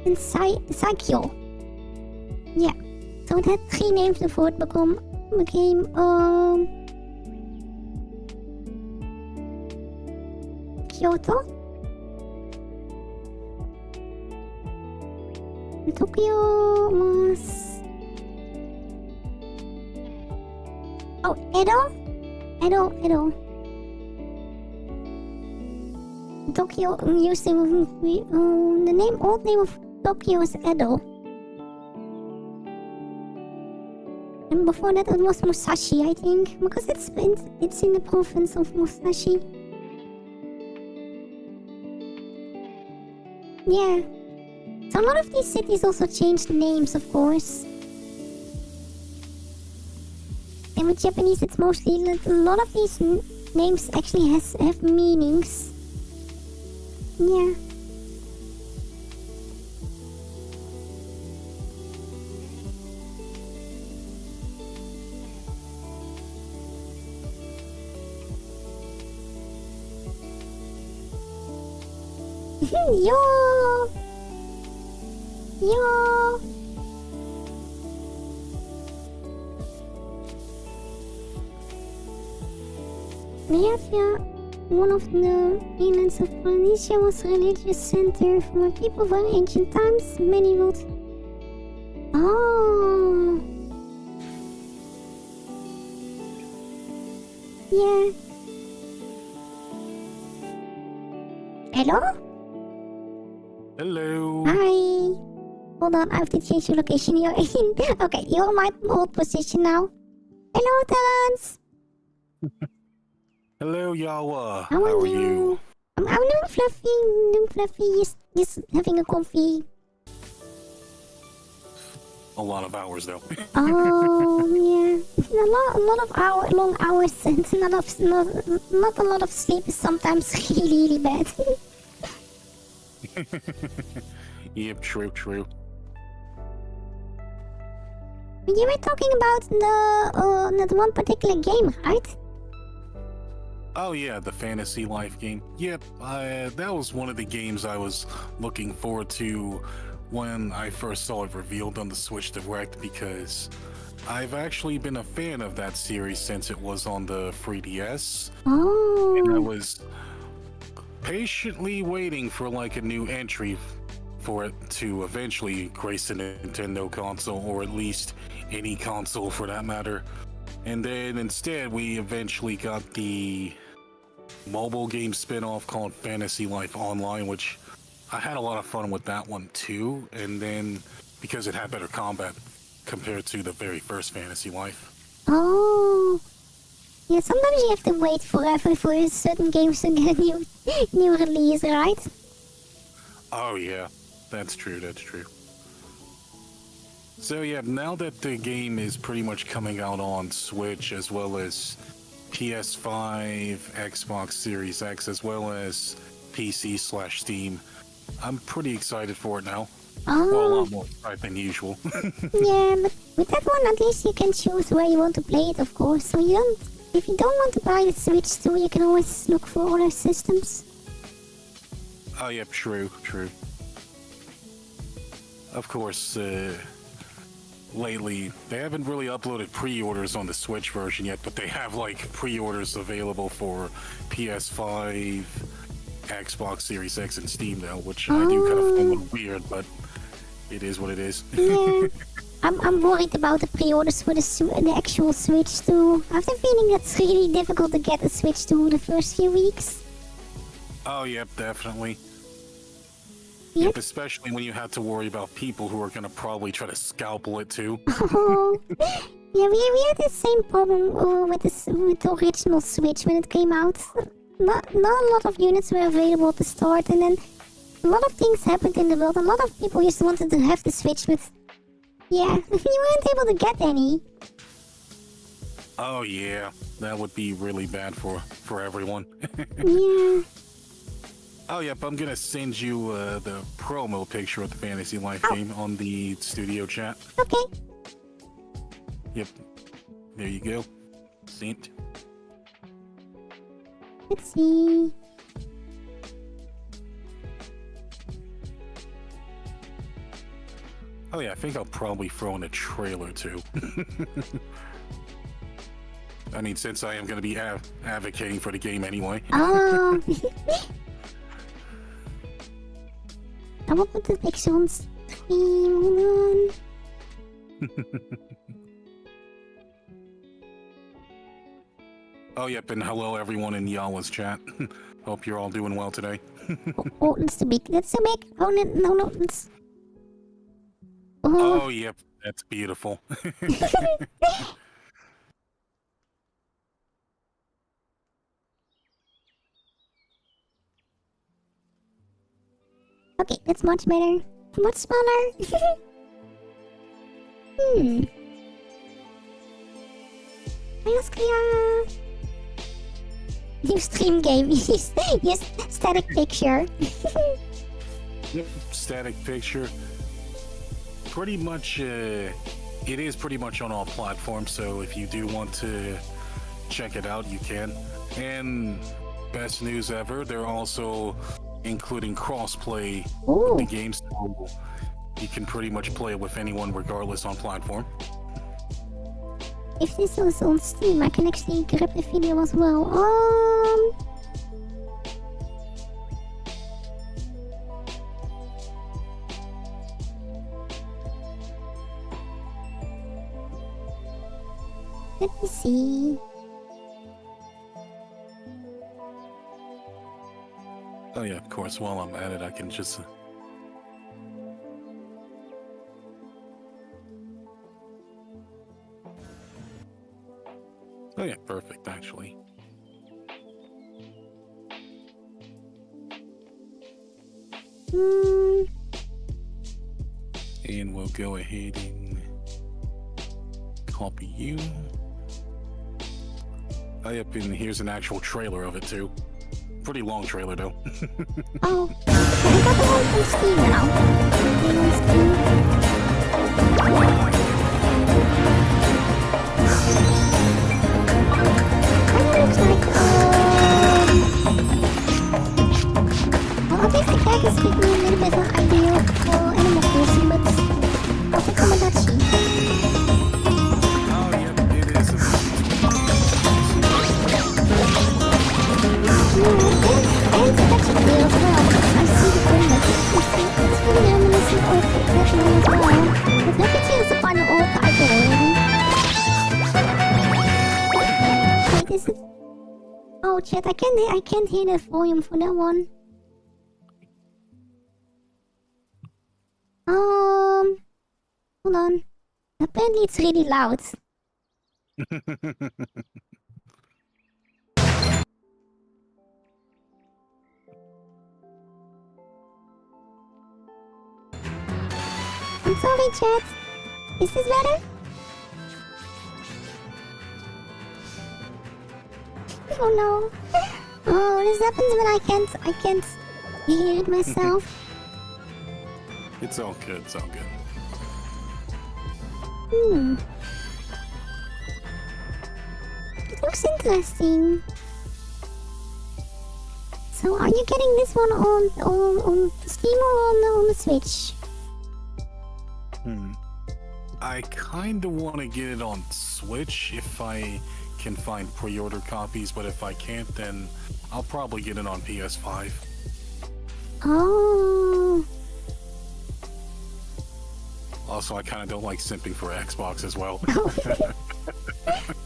And Saikyo. Yeah. So it had 3 names before it became Kyoto. And Tokyo was... Oh, Edo. Tokyo used to the old name of Tokyo is Edo. And before that it was Musashi, I think, because it's in the province of Musashi. Yeah. So a lot of these cities also changed names, of course. And with Japanese, it's mostly a lot of these names actually have meanings. Yeah. Yo. Riyadh, one of the islands of Polynesia, was a religious center for people from ancient times. Many would... Oh! Yeah. Hello? Hello. Hi. Hold on, I have to change your location. You're in... Okay, you're in my old position now. Hello, Terence. Hello, Yawa. How are you? I'm doing fluffy. Just having a coffee. A lot of hours, though. Oh, yeah. A lot of long hours and not a lot of sleep is sometimes really bad. Yep, true. You were talking about that one particular game, right? Oh yeah, the Fantasy Life game. Yep, that was one of the games I was looking forward to when I first saw it revealed on the Switch Direct because I've actually been a fan of that series since it was on the 3DS. And I Oh. was patiently waiting for like a new entry for it to eventually grace a Nintendo console, or at least any console for that matter. And then instead, we eventually got the mobile game spin-off called Fantasy Life Online, which I had a lot of fun with that one too. And then because it had better combat compared to the very first Fantasy Life. Oh. Yeah, sometimes you have to wait forever for certain games to get a new release, right? Oh yeah, that's true, that's true. So yeah, now that the game is pretty much coming out on Switch as well as PS5, Xbox Series X, as well as PC/Steam, I'm pretty excited for it now. Well, a Oh. lot more excited than usual. Yeah, but with that one, at least you can choose where you want to play it, of course. So you don't, if you don't want to buy the Switch too, you can always look for other systems. Oh yeah, true, true. Of course, lately they haven't really uploaded pre-orders on the Switch version yet, but they have like pre-orders available for PS5, Xbox Series X, and Steam now, which I do kind of find a little weird, but it is what it is. Yeah. I'm worried about the pre-orders for the actual Switch too. I have the feeling that's really difficult to get a Switch too the first few weeks. Oh, yep, definitely. Yep. Yep, especially when you have to worry about people who are going to probably try to scalpel it too. Oh. Yeah, we had the same problem with the original Switch when it came out. Not a lot of units were available at the start, and then a lot of things happened in the world. A lot of people just wanted to have the Switch, but yeah, you weren't able to get any. Oh yeah, that would be really bad for everyone. Yeah. Oh yep, I'm gonna send you the promo picture of the Fantasy Life game on the studio chat. Okay. Yep, there you go. Sent. Let's see. Oh yeah, I think I'll probably throw in a trailer too. I mean, since I am gonna be advocating for the game anyway. Oh. I will put the picture on stream. Hold on. Oh yep, and hello everyone in Yawa's chat. Hope you're all doing well today. Oh, that's too big. That's too big. Oh, no. It's... Oh. Oh yep, that's beautiful. Okay, that's much better. Much smaller. Alles klar. New stream game. Yes, static picture. Yep, static picture. Pretty much, it is pretty much on all platforms, so if you do want to check it out, you can. And best news ever, they're also including cross-play with the game, so you can pretty much play it with anyone regardless on platform. If this was on Steam, I can actually grab the video as well. Let me see. Oh yeah, of course, while I'm at it, I can just... Oh yeah, perfect, actually. And we'll go ahead and copy you. Oh yep, and here's an actual trailer of it too. Pretty long trailer though. Oh, I got the one from Steam now. Looks like, well, at least the characters give me a little bit of an idea of Animal But Fluffies is a fun old title already. Wait, is it? Oh, chat, I can't hear the volume for that one. Hold on. Apparently it's really loud. I'm sorry, chat. Is this better? Oh no. Oh, this happens when I can't hear it myself. It's all good, it's all good. It looks interesting. So, are you getting this one on Steam or on the Switch? I kinda wanna get it on Switch if I can find pre-order copies, but if I can't, then I'll probably get it on PS5. Oh. Also, I kinda don't like simping for Xbox as well.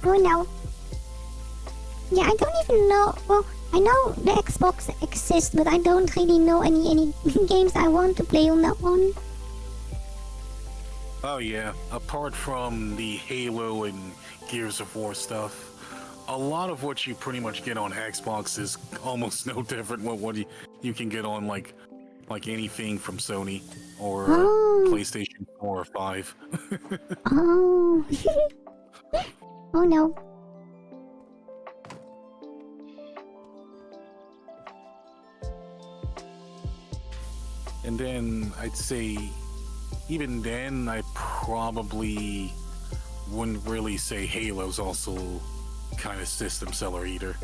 Oh no. Yeah, I don't even know. Well, I know the Xbox exists, but I don't really know any games I want to play on that one. Oh yeah, apart from the Halo and Gears of War stuff, a lot of what you pretty much get on Xbox is almost no different than what you can get on like anything from Sony or PlayStation 4 or 5. Oh. Oh no. And then I'd say, even then, I probably wouldn't really say Halo's also kind of system seller either.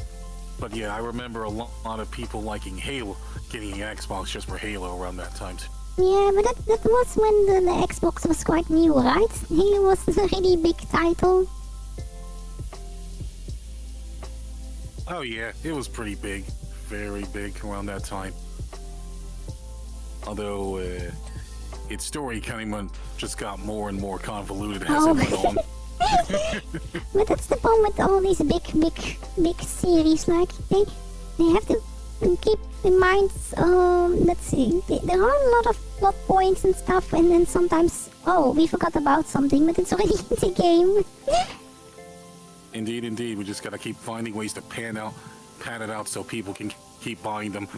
But yeah, I remember a lot of people liking Halo, getting an Xbox just for Halo around that time too. Yeah, but that was when the Xbox was quite new, right? Halo was a really big title. Oh yeah, it was pretty big, very big around that time. Although its story kind of just got more and more convoluted as it went on. But that's the problem with all these big series. Like they have to keep in mind. Let's see, there are a lot of plot points and stuff, and then sometimes we forgot about something, but it's already in the game. Indeed, indeed. We just gotta keep finding ways to pad it out so people can keep buying them.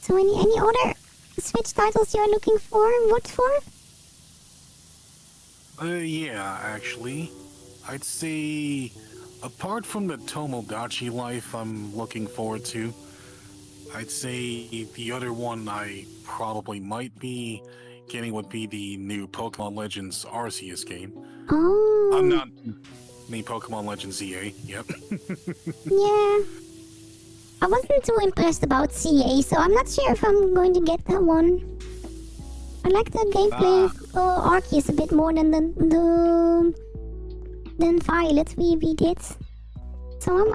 So any other Switch titles you're looking for? What for? Yeah, actually. I'd say, apart from the Tomodachi Life I'm looking forward to, I'd say the other one I probably might be getting would be the new Pokemon Legends Arceus game. Oh. I'm not... the Pokemon Legends ZA, yep. Yeah. I wasn't too impressed about CA, so I'm not sure if I'm going to get that one. I like the gameplay of Arceus a bit more than than Violet we did. So I'm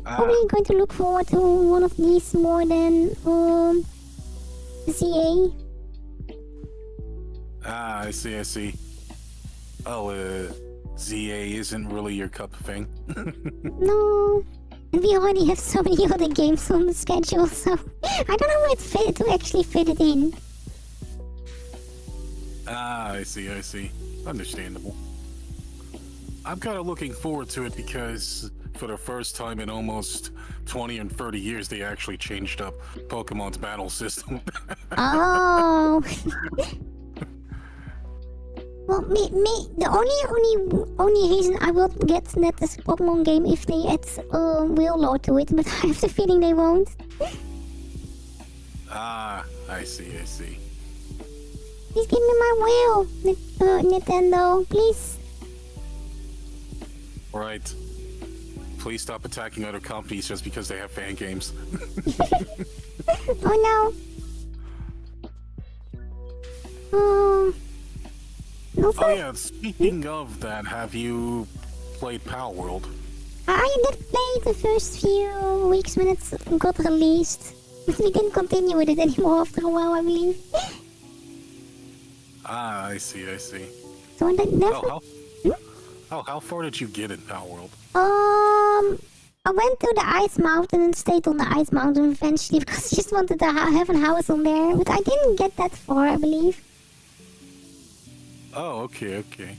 probably going to look forward to one of these more than CA. I see. Oh, ZA isn't really your cup of thing. No. And we already have so many other games on the schedule, so I don't know where it's fit to actually fit it in. I see. Understandable. I'm kind of looking forward to it because for the first time in almost 20 and 30 years, they actually changed up Pokemon's battle system. Oh. Well, the only reason I will get that this Pokemon game if they add wheel lore to it, but I have the feeling they won't. I see. Please give me my wheel, Nintendo, please. Right. Please stop attacking other companies just because they have fan games. Oh no. Oh yeah, speaking of that, have you played Pal World? I did play the first few weeks when it got released. But we didn't continue with it anymore after a while, I believe. Ah, I see, I see. So I never... How far did you get in Power World? I went to the Ice Mountain and stayed on the Ice Mountain eventually because I just wanted to have a house on there. But I didn't get that far, I believe. Oh, okay, okay.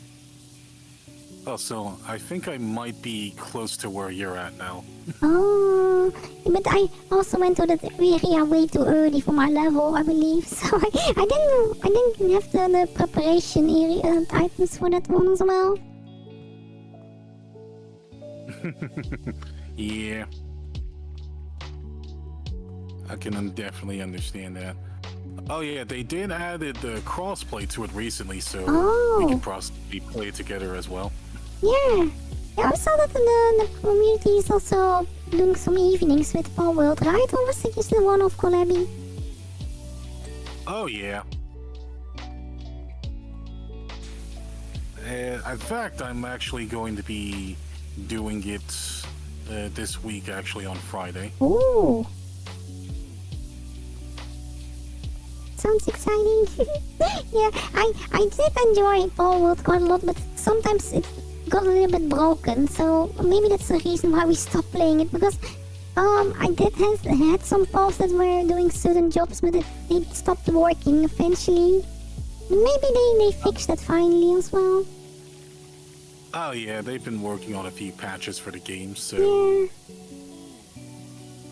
Oh, so I think I might be close to where you're at now. Oh, but I also went to that area way too early for my level, I believe. So I didn't have the preparation area items for that one as well. Yeah. I can definitely understand that. Oh yeah, they did added the crossplay to it recently, so we can possibly play it together as well. Yeah. Yeah, I saw that the community is also doing some evenings with Power World, right? Or was it just the one-off collabing? Oh yeah. In fact, I'm actually going to be doing it this week, actually on Friday. Ooh. Sounds exciting. Yeah, I did enjoy Power World quite a lot, but sometimes it got a little bit broken, so maybe that's the reason why we stopped playing it, because I did had some pals that were doing certain jobs, but they stopped working eventually. Maybe they fixed that finally as well. Oh yeah, they've been working on a few patches for the game, so Yeah.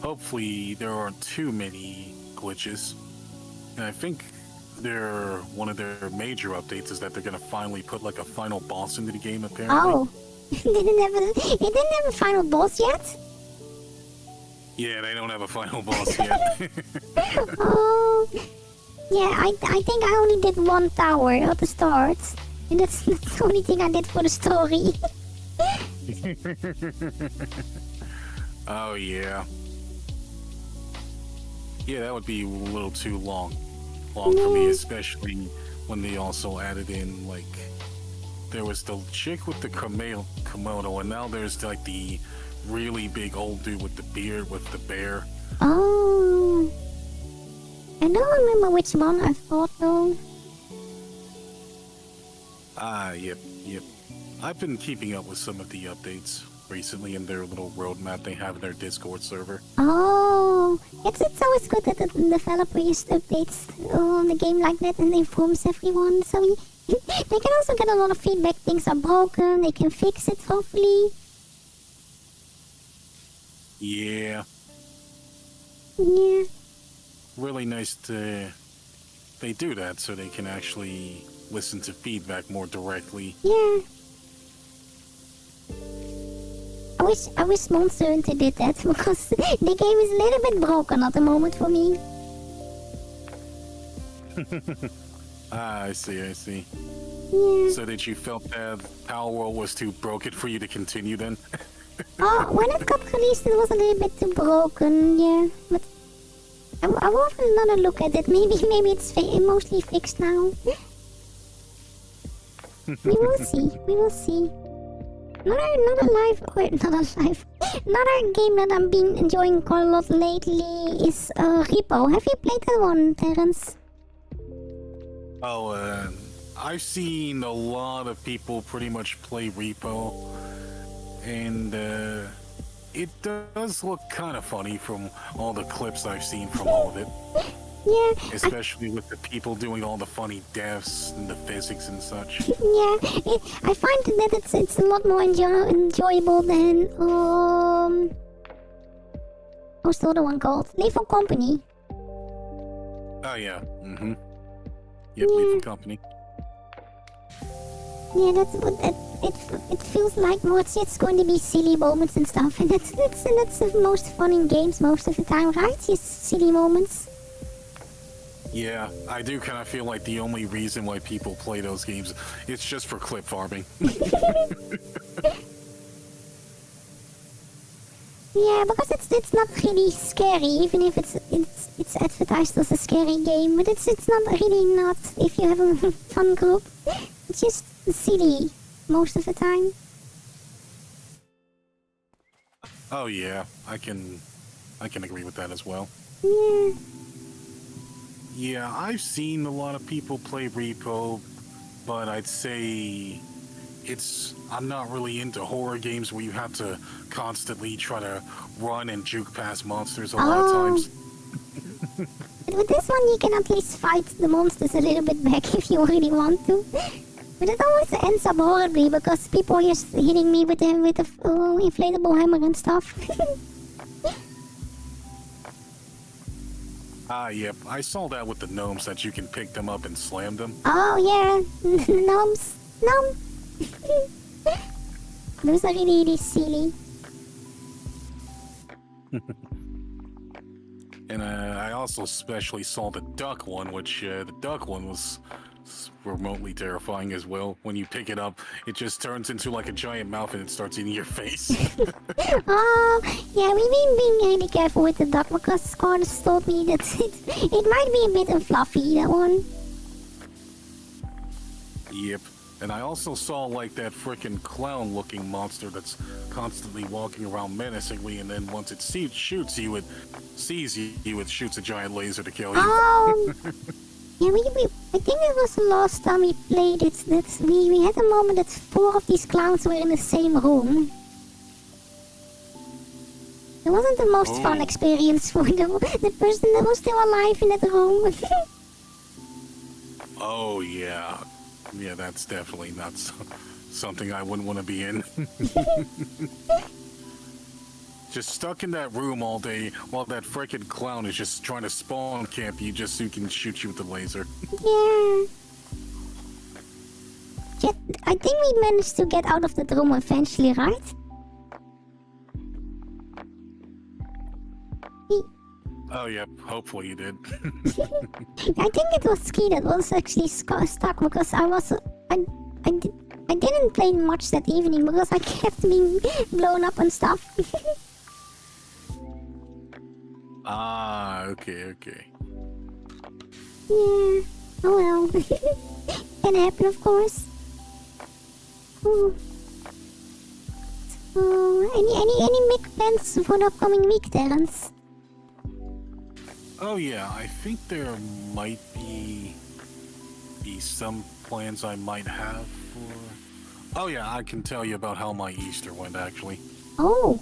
hopefully there aren't too many glitches. And I think one of their major updates is that they're gonna finally put like a final boss into the game, apparently. Oh, it didn't have a final boss yet? Yeah, they don't have a final boss yet. Oh, yeah, I think I only did one tower at the start. And that's the only thing I did for the story. Oh yeah. Yeah, that would be a little too long for me, especially when they also added in, like, there was the chick with the kimono, and now there's like the really big old dude with the beard with the bear. Oh, I don't remember which one I thought though. Yep. I've been keeping up with some of the updates recently in their little roadmap they have in their Discord server. Oh, it's always good that the developer just updates the game like that and informs everyone. So they can also get a lot of feedback. Things are broken, they can fix it hopefully. Yeah. Yeah. Really nice they do that so they can actually listen to feedback more directly. Yeah. I wish Monster Hunter did that because the game is a little bit broken at the moment for me. I see. Yeah. So that you felt that Power World was too broken for you to continue then? Oh, when it got released it was a little bit too broken, yeah. But I will have another look at it. Maybe it's mostly fixed now. We will see. Another game that I've been enjoying quite a lot lately is Repo. Have you played that one, Terrence? Oh, I've seen a lot of people pretty much play Repo, and it does look kind of funny from all the clips I've seen from all of it. Yeah. Especially with the people doing all the funny deaths and the physics and such. Yeah, I find that it's a lot more enjoyable than what's the other one called? Lethal Company. Oh yeah. Mm-hmm. Yep, Lethal Company. Yeah, that's what it feels like more. It's just going to be silly moments and stuff, and that's the most fun in games most of the time, right? Just silly moments. Yeah, I do kind of feel like the only reason why people play those games it's just for clip farming. Yeah, because it's not really scary, even if it's advertised as a scary game, but it's not if you have a fun group. It's just silly most of the time. Oh yeah, I can agree with that as well. Yeah. Yeah, I've seen a lot of people play repo, but I'd say I'm not really into horror games where you have to constantly try to run and juke past monsters a lot of Oh. times. But with this one, you can at least fight the monsters a little bit back if you really want to. But it always ends up horribly because people are just hitting me with the inflatable hammer and stuff. Ah, yep. I saw that with the gnomes that you can pick them up and slam them. Oh yeah, gnomes. Gnome. Those are really, really silly. And I also especially saw the duck one, which the duck one was remotely terrifying as well. When you pick it up, it just turns into like a giant mouth and it starts eating your face. Oh, yeah, we've been being really careful with the duck because Scarlett told me that it might be a bit fluffy, that one. Yep. And I also saw like that freaking clown-looking monster that's constantly walking around menacingly, and then once it shoots you, it shoots a giant laser to kill you. Oh, yeah, I think it was the last time we played it that we had a moment that 4 of these clowns were in the same room. It wasn't the most fun experience for the person that was still alive in that room. Oh yeah. Yeah, that's definitely not something I wouldn't want to be in. Just stuck in that room all day while that frickin' clown is just trying to spawn camp you just so he can shoot you with the laser. Yeah. I think we managed to get out of the room eventually, right? Oh, yeah, hopefully you did. I think it was Ski that was actually stuck because I didn't play much that evening because I kept being blown up and stuff. Ah, okay. Yeah, oh well. Can happen, of course. Ooh. Any big plans for the upcoming week, Terrence? Oh yeah, I think there might be some plans I might have for... Oh yeah, I can tell you about how my Easter went actually. Oh.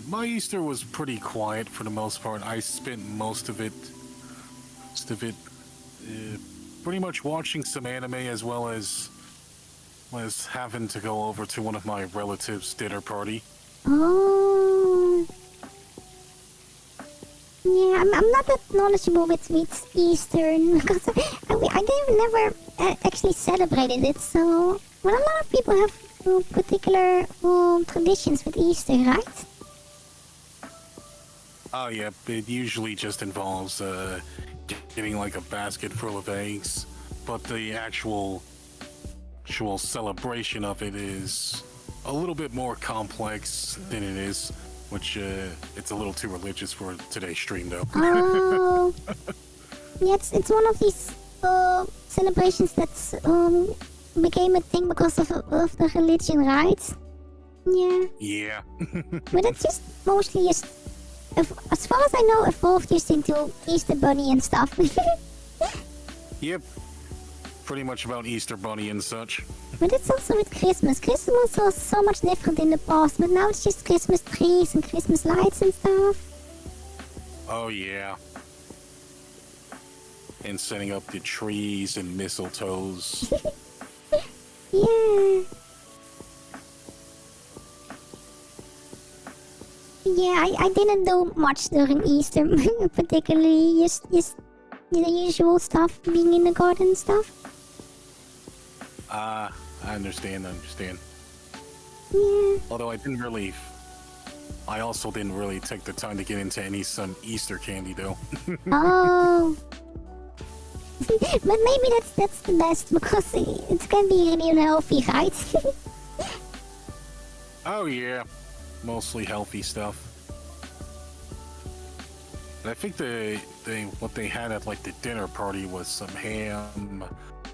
My Easter was pretty quiet for the most part. I spent most of it pretty much watching some anime as well as having to go over to one of my relatives' dinner party. Oh. Yeah, I'm not that knowledgeable with Easter because I never actually celebrated it. So, but a lot of people have particular traditions with Easter, right? Oh yeah, it usually just involves getting like a basket full of eggs, but the actual celebration of it is a little bit more complex than it is. Which, it's a little too religious for today's stream, though. Oh, yeah, it's one of these celebrations that's became a thing because of the religion, right? Yeah. Yeah. But it's just mostly just, as far as I know, evolved just into Easter Bunny and stuff. Yep. Pretty much about Easter Bunny and such. But it's also with Christmas. Christmas was so much different in the past, but now it's just Christmas trees and Christmas lights and stuff. Oh, yeah. And setting up the trees and mistletoes. Yeah. Yeah, I didn't do much during Easter, particularly just the usual stuff, being in the garden and stuff. I understand. Yeah. Although I also didn't really take the time to get into some Easter candy, though. Oh. But maybe that's the best, because it can be really unhealthy, right? Oh, yeah. Mostly healthy stuff. And I think what they had at like the dinner party was some ham,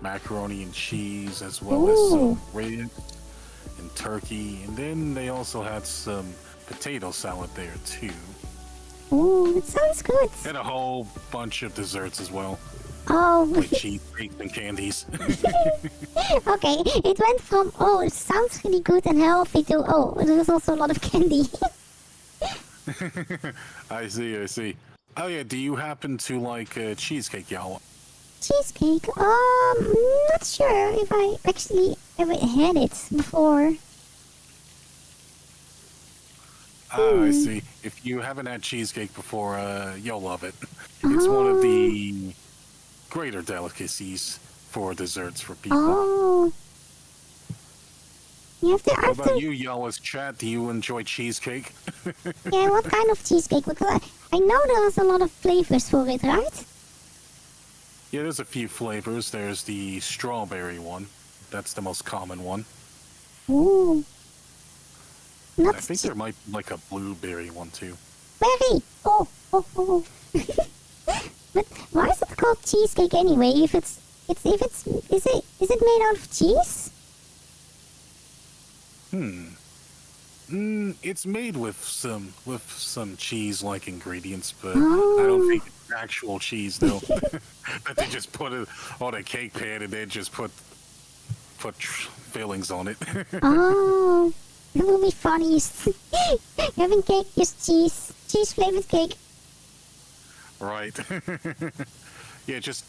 macaroni and cheese, as well as some ribs and turkey, and then they also had some potato salad there too. Oh, it sounds good. And a whole bunch of desserts as well, Oh, like cheesecake and candies. okay. It went from, oh, it sounds really good and healthy to, oh, there's also a lot of candy. I see. Oh yeah, do you happen to like cheesecake, Yawa? Cheesecake? Not sure if I actually ever had it before. I see. If you haven't had cheesecake before, you'll love it. It's one of the greater delicacies for desserts for people. Oh. You have to, I What have about to, you, Yawa's chat? Do you enjoy cheesecake? yeah, what kind of cheesecake? Because I know there's a lot of flavors for it, right? Yeah, there's a few flavors. There's the strawberry one. That's the most common one. Ooh. Not I think there might be like a blueberry one too. berry. Oh. But why is it called cheesecake anyway? Is it made out of cheese? It's made with some cheese-like ingredients, but I don't think it's actual cheese though. That they just put it on a cake pan and then just put fillings on it. Oh, that will be funny. Having cake, just cheese flavored cake. Right. Yeah, just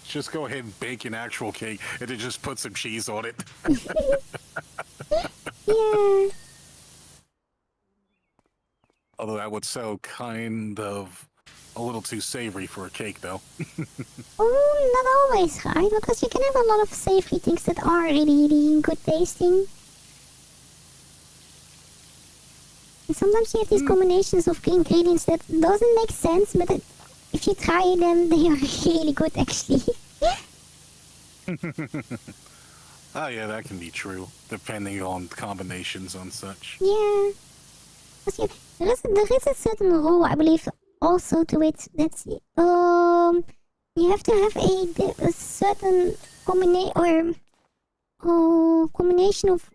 just go ahead and bake an actual cake and then just put some cheese on it. Yeah. Although that would sound kind of a little too savory for a cake, though. Oh, not always, right? Because you can have a lot of savory things that are really good tasting. And sometimes you have these combinations of ingredients that doesn't make sense, but if you try them, they are really good, actually. Oh yeah, that can be true, depending on combinations and such. Yeah. Because there is a certain rule, I believe, also to it. That's you have to have a certain combination of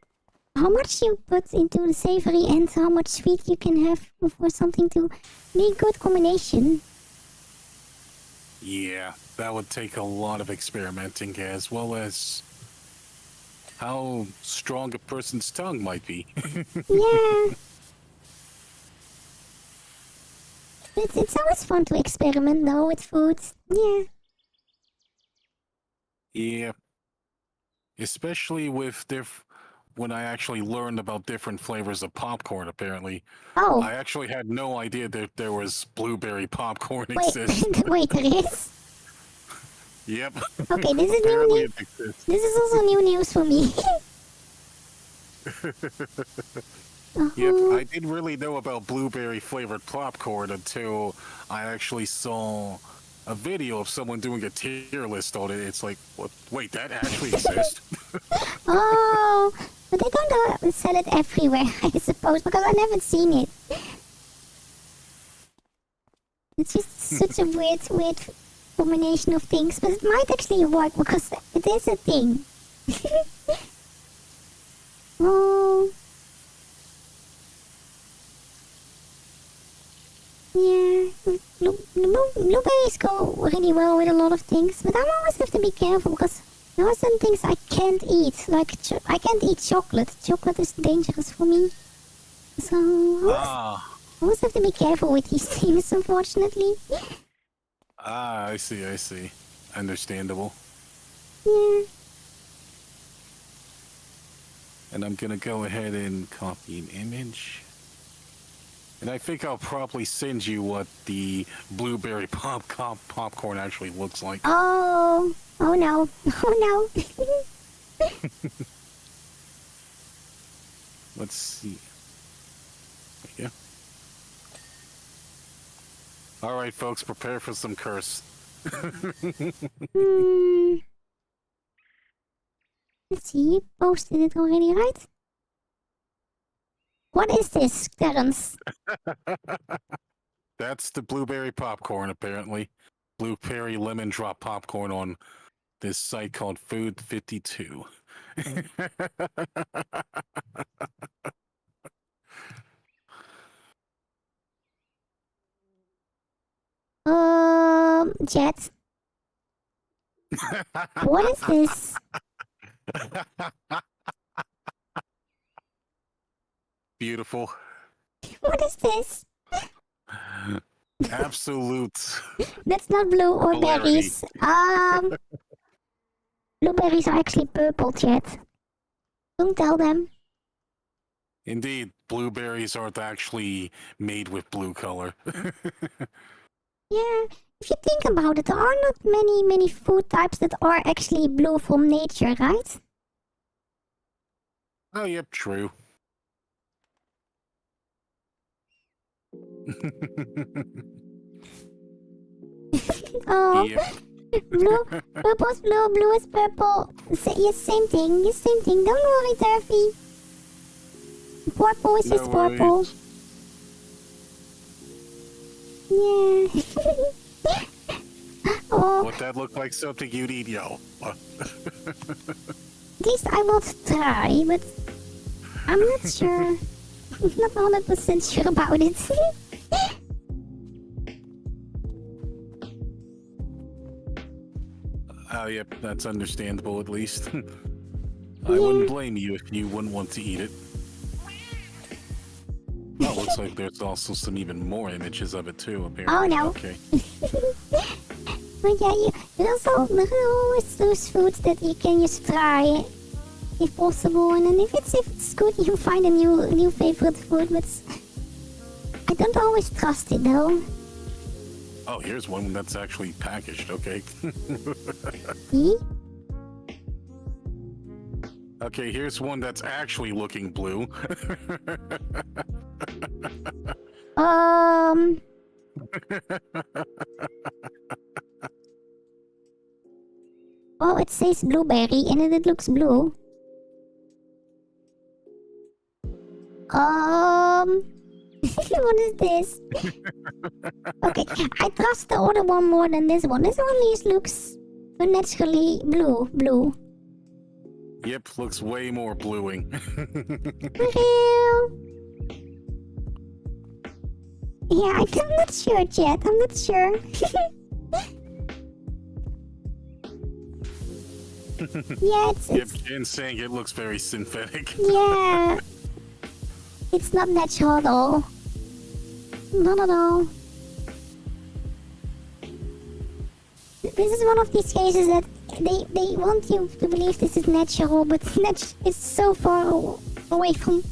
how much you put into the savory and how much sweet you can have for something to be a good combination. Yeah, that would take a lot of experimenting, as well as how strong a person's tongue might be. Yeah. It's always fun to experiment though with food. Yeah. Yeah, especially with when I actually learned about different flavors of popcorn. Apparently, Oh, I actually had no idea that there was blueberry popcorn wait, exists. wait, there is? Yep. Okay, this is new Apparently news. it exists. This is also new news for me. Yep, I didn't really know about blueberry flavored popcorn until I actually saw a video of someone doing a tier list on it. It's like, what? Wait, that actually exists? Oh, but they don't sell it everywhere, I suppose, because I've never seen it. It's just such a weird combination of things, but it might actually work because it is a thing. Oh. Yeah, blueberries go really well with a lot of things, but I always have to be careful because there are some things I can't eat. Like, I can't eat chocolate. Chocolate is dangerous for me. So, I always have to be careful with these things, unfortunately. I see. Understandable. Yeah. And I'm gonna go ahead and copy an image. And I think I'll probably send you what the blueberry popcorn actually looks like. Oh no. Oh no. Let's see. Yeah. All right, folks, prepare for some curse. Let's see, you posted it already, right? What is this, Terrence? That's the blueberry popcorn, apparently. Blueberry lemon drop popcorn on this site called Food 52. Jet, what is this? Beautiful. What is this? Absolute. That's not blue or Polarity. berries. Blueberries are actually purple, Jet. Don't tell them. Indeed, blueberries aren't actually made with blue color. Yeah, if you think about it, there are not many food types that are actually blue from nature, right? Oh, yep, true. Oh, Yep. blue, purple's blue, blue is purple. Yes, same thing, Don't worry, Turfy. Purple is No just purple. worries. Yeah. Oh, Would that look like something you'd eat, yo? at least I will try, but I'm not sure. I'm not 100% sure about it. Oh, yep, that's understandable at least. I wouldn't blame you if you wouldn't want to eat it. Oh, looks like there's also some even more images of it too, apparently. Oh, no. Okay. But yeah, there are always those foods that you can just try, if possible, and then if it's good, you find a new favorite food. But I don't always trust it though. Oh, here's one that's actually packaged, okay. See? Okay, here's one that's actually looking blue. Oh, it says blueberry and then it looks blue. What is this? Okay, I trust the other one more than this one. This one at least looks naturally blue. Yep, looks way more bluing. Yeah, I'm not sure yet. I'm not sure. Yeah, Yep, Jen's saying it looks very synthetic. yeah. It's not natural at all. Not at all. This is one of these cases that they want you to believe this is natural, but it's so far away from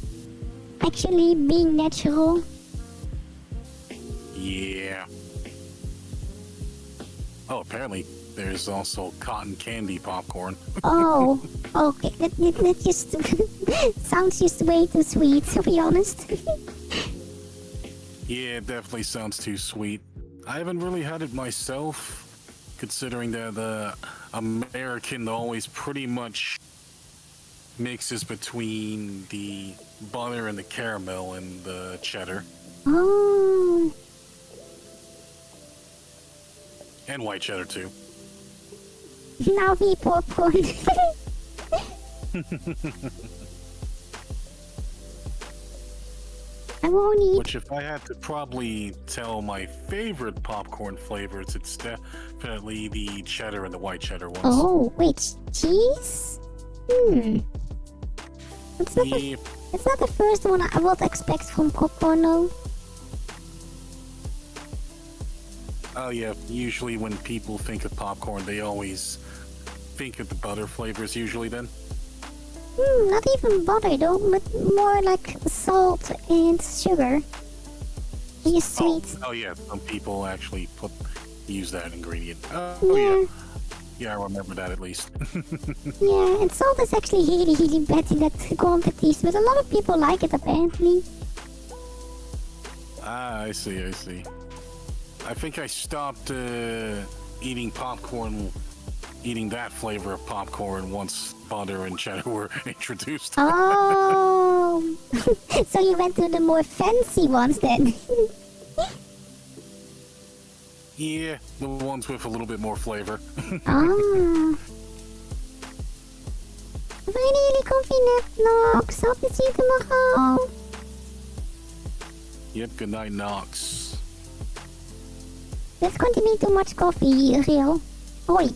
actually being natural. Yeah. Oh, apparently there's also cotton candy popcorn. Oh, okay. That just sounds just way too sweet, to be honest. Yeah, it definitely sounds too sweet. I haven't really had it myself, considering that the American always pretty much mixes between the butter and the caramel and the cheddar. Oh. And white cheddar too. Now we popcorn. I won't eat. Which, if I had to probably tell my favorite popcorn flavors, it's definitely the cheddar and the white cheddar ones. Oh, wait, cheese? It's not, Yep. it's not the first one I would expect from popcorn, though. Oh yeah, usually when people think of popcorn, they always think of the butter flavors usually then. Not even butter, though, but more like salt and sugar. Just sweet. Oh yeah, some people actually use that ingredient. Oh Yeah. yeah. Yeah, I remember that at least. Yeah, and salt is actually really bad in that quantities, but a lot of people like it apparently. Ah, I see. I think I stopped eating that flavor of popcorn once butter and cheddar were introduced. Oh, so you went to the more fancy ones then? Yeah, the ones with a little bit more flavor. Ah. Tevreden jullie koffie Nox. Hoop te zien tomorrow. Yep, good night, Nox. That's going to be too much coffee, real. Oi.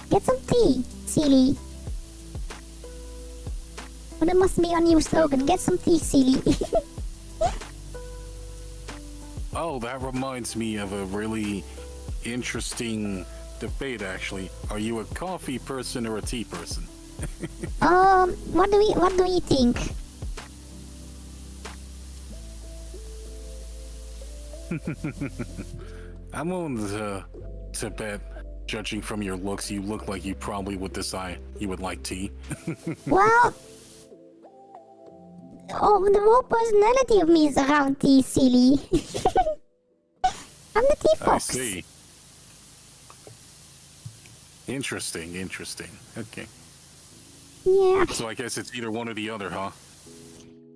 Get some tea, silly. Oh, that must be our new slogan. Get some tea, silly. Oh, that reminds me of a really interesting debate, actually. Are you a coffee person or a tea person? What do you think? I'm willing to bet, judging from your looks, you look like you probably would decide you would like tea. Well, the whole personality of me is around tea, silly. I'm the tea fox. I see. Interesting. Okay. Yeah. So I guess it's either one or the other, huh?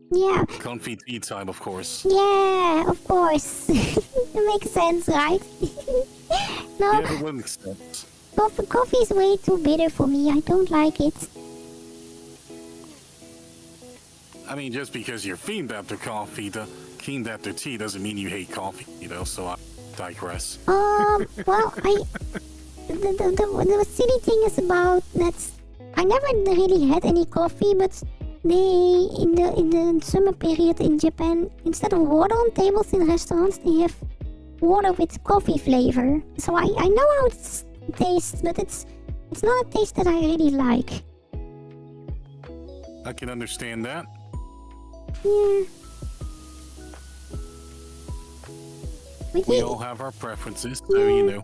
Yeah. Comfy tea time, of course. Yeah, of course. It makes sense, right? No, Yeah, it would make sense. coffee is way too bitter for me. I don't like it. I mean, just because you're fiend after coffee, fiend after tea doesn't mean you hate coffee, so I digress. Well, the silly thing is about that I never really had any coffee, but they in the summer period in Japan, instead of water on tables in restaurants, they have water with coffee flavor. So I know how it tastes, but it's not a taste that I really like. I can understand that. Yeah. We all have our preferences, so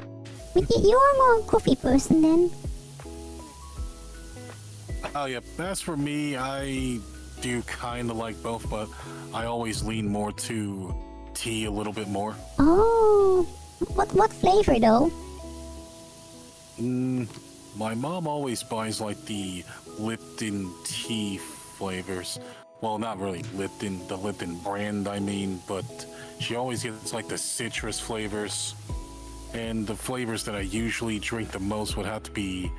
But you are more a coffee person then. Oh yeah, as for me, I do kind of like both, but I always lean more to tea a little bit more. Oh, what flavor though? My mom always buys like the Lipton tea flavors. Well, not really Lipton, the Lipton brand, I mean, but she always gets like the citrus flavors. And the flavors that I usually drink the most would have to be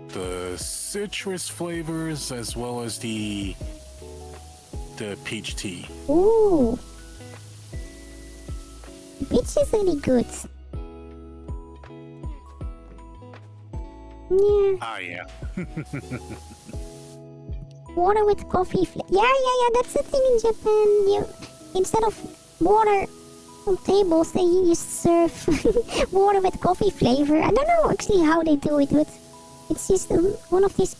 the citrus flavors as well as the peach tea. Ooh. Peach is really good. Yeah. Ah, yeah. Water with coffee yeah, that's the thing in Japan. Instead of water on tables, they just serve water with coffee flavor. I don't know actually how they do it, but it's just one of these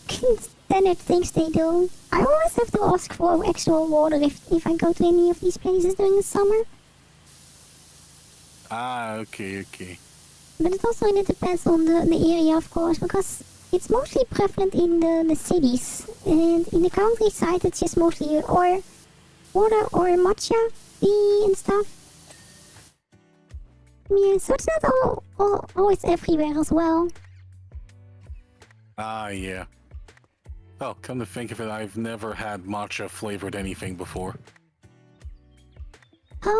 standard things they do. I always have to ask for actual water if I go to any of these places during the summer. Ah, okay. But it also really depends on the area, of course, because it's mostly prevalent in the cities, and in the countryside it's just mostly or water or matcha tea and stuff. Yeah, so it's not always everywhere as well. Ah, yeah. Oh, come to think of it, I've never had matcha flavored anything before. There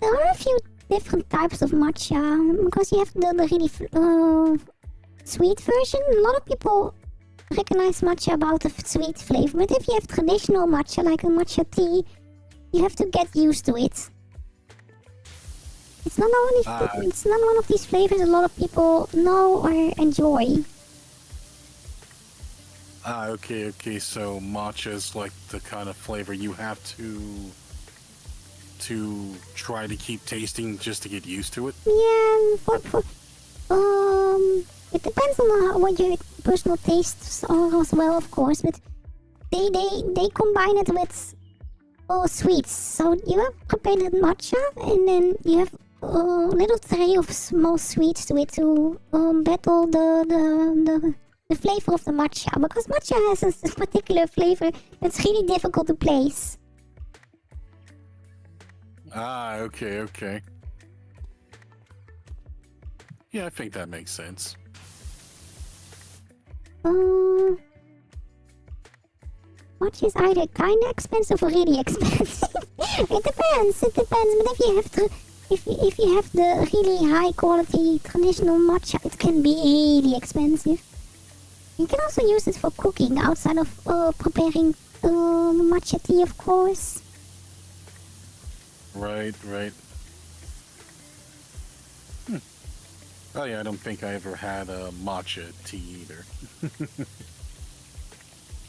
are a few different types of matcha, because you have the really sweet version. A lot of people recognize matcha about the sweet flavor, but if you have traditional matcha, like a matcha tea, you have to get used to it. It's not one of these flavors a lot of people know or enjoy. Ah, okay, so matcha is like the kind of flavor you have to try to keep tasting just to get used to it? Yeah, it depends on what your personal tastes are as well, of course, but they combine it with sweets. So you have prepared matcha, and then you have a little tray of small sweets to it to battle the flavor of the matcha, because matcha has a particular flavor that's really difficult to place. Ah, okay. Yeah, I think that makes sense. Matcha is either kinda expensive or really expensive. It depends. But if you have the really high quality traditional matcha, it can be really expensive. You can also use it for cooking outside of preparing matcha tea, of course. Right. Oh yeah, I don't think I ever had a matcha tea either.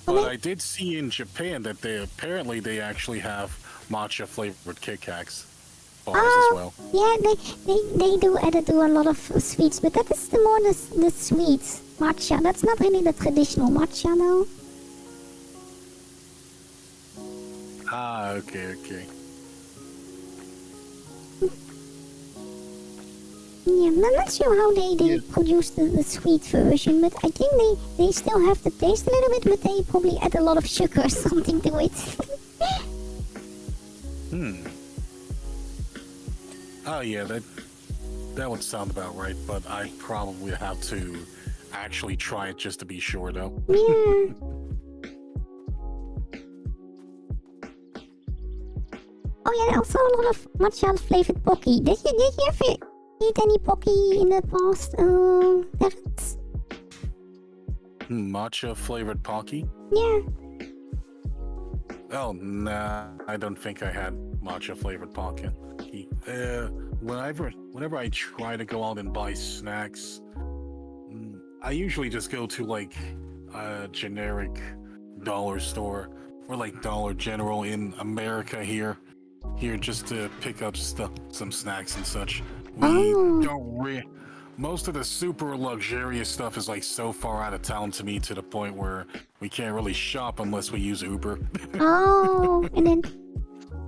But I did see in Japan that they actually have matcha flavored Kit Kats bars as well. Yeah, they do a lot of sweets, but that is the sweet matcha. That's not really the traditional matcha, though. Ah, okay. Yeah, I'm not sure how they produce the sweet version, but I think they still have the taste a little bit, but they probably add a lot of sugar or something to it. Oh yeah, that would sound about right, but I probably have to actually try it just to be sure, though. Yeah. Oh yeah, also a lot of matcha flavored pocky. Did you ever eat any pocky in the past, Terrence? Matcha flavored Pocky? Yeah. Oh, nah, I don't think I had matcha flavored Pocky. Whenever I try to go out and buy snacks, I usually just go to like a generic dollar store or like Dollar General in America here just to pick up some snacks and such. Most of the super luxurious stuff is like so far out of town to me, to the point where we can't really shop unless we use Uber. Oh, and then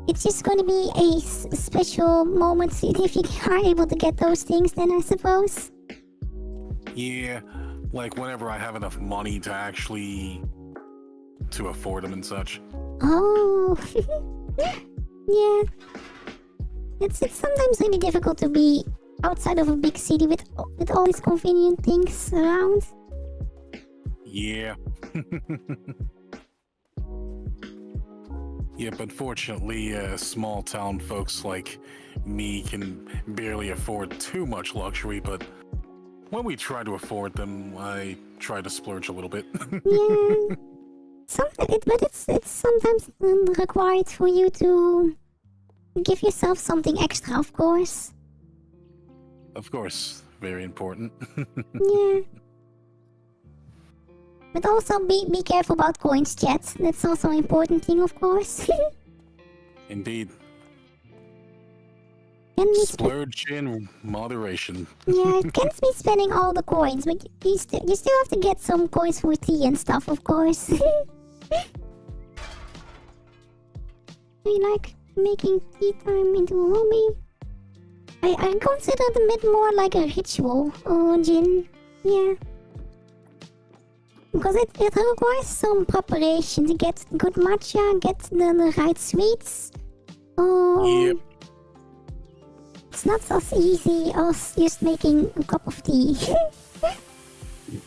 it's just gonna be a special moment if you are able to get those things, then I suppose. Yeah, like whenever I have enough money to actually to afford them and such. Oh, yeah. It's sometimes really difficult to be outside of a big city with all these convenient things around. Yeah. Yeah, but fortunately, small town folks like me can barely afford too much luxury, but when we try to afford them, I try to splurge a little bit. Yeah. But it's sometimes required for you to give yourself something extra, of course. Of course, very important. Yeah. But also be careful about coins, chat. That's also an important thing, of course. Indeed. Can be Splurge in moderation. Yeah, it can't be spending all the coins, but you still have to get some coins for tea and stuff, of course. Do you like making tea time into a hobby? I consider it a bit more like a ritual, Jin. Yeah. Because it requires some preparation to get good matcha, get the right sweets. Yep. It's not as easy as just making a cup of tea.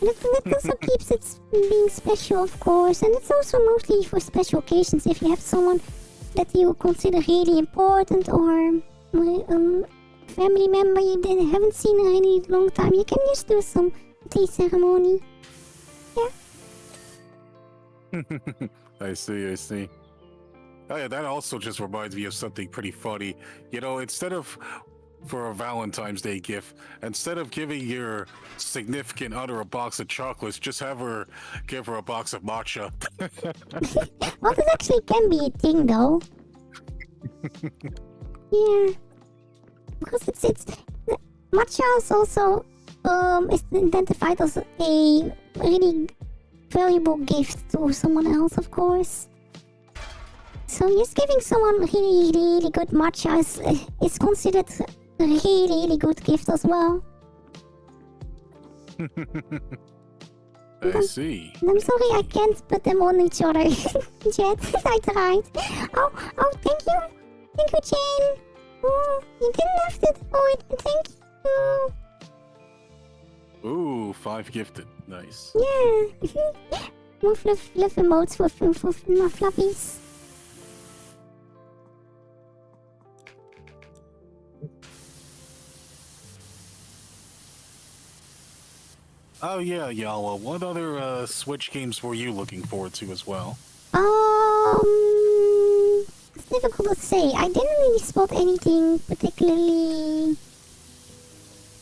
That also keeps it being special, of course, and it's also mostly for special occasions. If you have someone that you consider really important, or a family member you haven't seen in a really long time, you can just do some tea ceremony. Yeah. I see. Oh yeah, that also just reminds me of something pretty funny. You know, for a Valentine's Day gift, instead of giving your significant other a box of chocolates, just give her a box of matcha. Well, this actually can be a thing, though. Yeah. Because it's matcha is also is identified as a really valuable gift to someone else, of course. So just giving someone really good matcha is considered a really good gift as well. I see. I'm sorry I can't put them on each other. Jet, I tried. Oh, thank you. Thank you, Jane. Oh, you didn't have to do it. Thank you. Ooh, 5 gifted. Nice. Yeah. More fluff emotes for my fluffies. Oh yeah, Yala. What other Switch games were you looking forward to as well? It's difficult to say. I didn't really spot anything particularly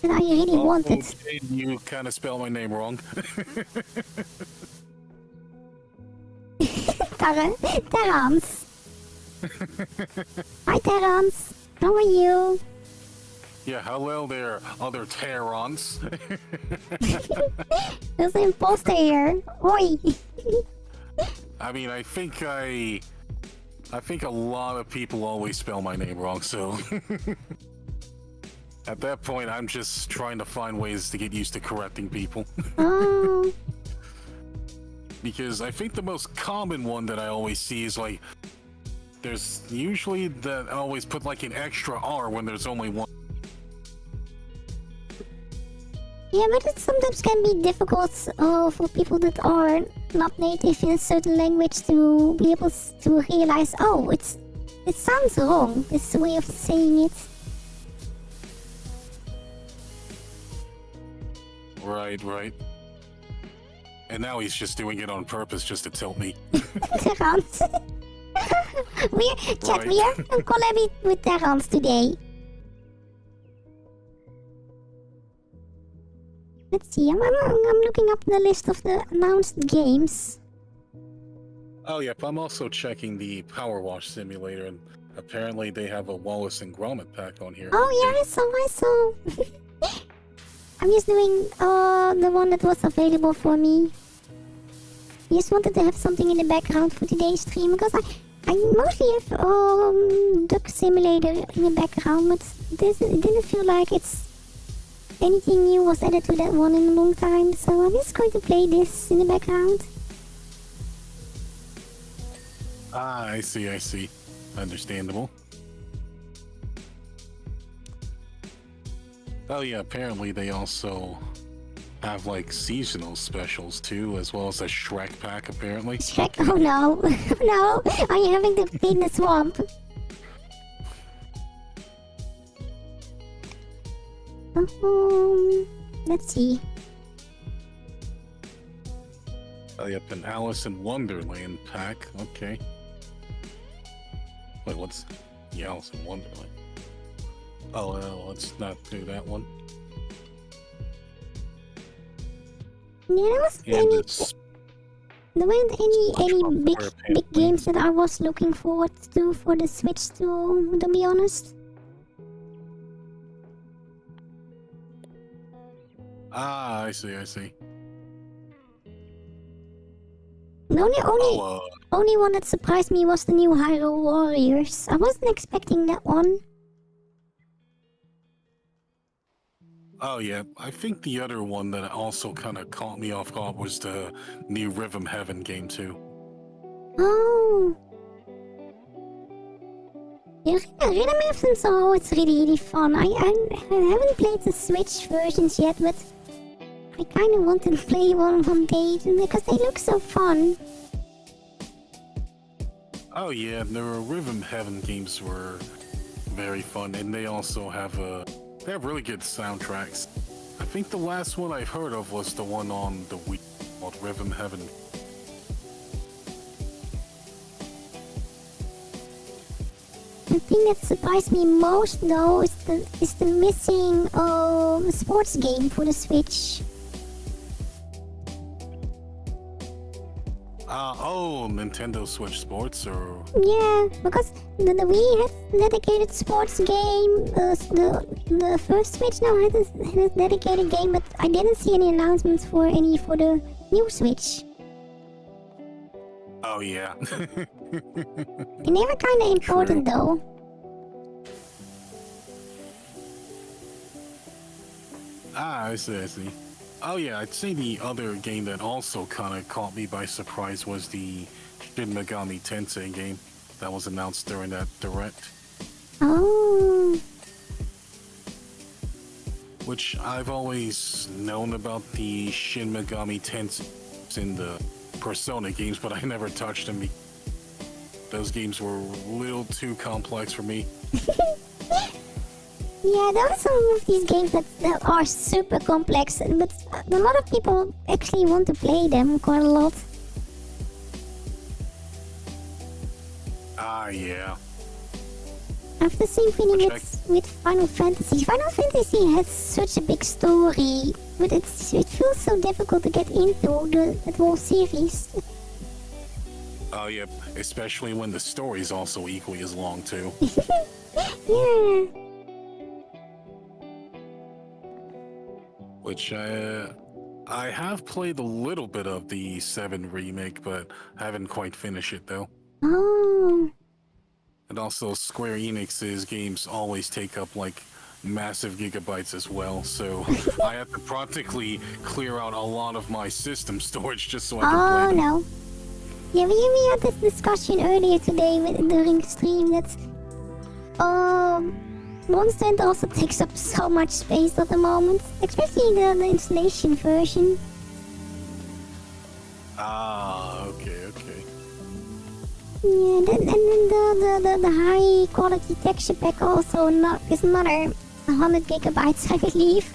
that I really wanted. Okay, you kind of spelled my name wrong. Terrans. Hi, Terrans. How are you? Yeah, hello there, other Terrans. There's an imposter here. Oi. I mean, I think a lot of people always spell my name wrong, so at that point, I'm just trying to find ways to get used to correcting people. Oh. Because I think the most common one that I always see is like, there's usually that I always put like an extra R when there's only one. Yeah, but it sometimes can be difficult for people that are not native in a certain language to be able to realize, oh, it sounds wrong, this way of saying it. Right. And now he's just doing it on purpose just to tilt me. Terrans. We are collabing with Terrans today. Let's see, I'm looking up the list of the announced games. Oh yep, I'm also checking the Power Wash Simulator, and apparently they have a Wallace and Gromit pack on here. Oh yeah, I saw. I'm just doing the one that was available for me. I just wanted to have something in the background for today's stream, because I mostly have Duck Simulator in the background, but it didn't feel like anything new was added to that one in a long time, so I'm just going to play this in the background. Ah, I see. Understandable. Oh yeah, apparently they also have like seasonal specials too, as well as a Shrek pack apparently. Shrek? Oh no. No, are you having to clean the swamp? Let's see. Oh yep, an Alice in Wonderland pack, okay. Wait, what's the Alice in Wonderland? Oh, let's not do that one. Yeah, there weren't any big games that I was looking forward to for the Switch to be honest. Ah, I see. The only one that surprised me was the new Hyrule Warriors. I wasn't expecting that one. Oh yeah, I think the other one that also kind of caught me off guard was the new Rhythm Heaven game too. Oh. Yeah, Rhythm Heaven's always really fun. I haven't played the Switch versions yet, but I kind of want to play one day because they look so fun. Oh yeah, the Rhythm Heaven games were very fun, and they also have they have really good soundtracks. I think the last one I heard of was the one on the Wii called Rhythm Heaven. The thing that surprised me most though is the missing sports game for the Switch. Nintendo Switch Sports, or... Yeah, because the Wii had a dedicated sports game, the first Switch now had a dedicated game, but I didn't see any announcements for the new Switch. Oh yeah. And they were kinda important though. Ah, I see. Oh yeah, I'd say the other game that also kind of caught me by surprise was the Shin Megami Tensei game that was announced during that Direct. Oh. Which I've always known about the Shin Megami Tensei in the Persona games, but I never touched them. Those games were a little too complex for me. Yeah, there are some of these games that are super complex, but a lot of people actually want to play them quite a lot. Ah, yeah. I have the same feeling with Final Fantasy. Final Fantasy has such a big story, but it feels so difficult to get into the whole series. Oh, yep. Especially when the story's also equally as long, too. Yeah. Which, I have played a little bit of the 7 remake, but haven't quite finished it, though. Oh. And also, Square Enix's games always take up, like, massive gigabytes as well, so I have to practically clear out a lot of my system storage just so I can play them. No. Yeah, we had this discussion earlier today during stream that Monster Hunter also takes up so much space at the moment, especially the installation version. Ah, okay. Yeah, and then the high quality texture pack also is another 100 gigabytes, I believe.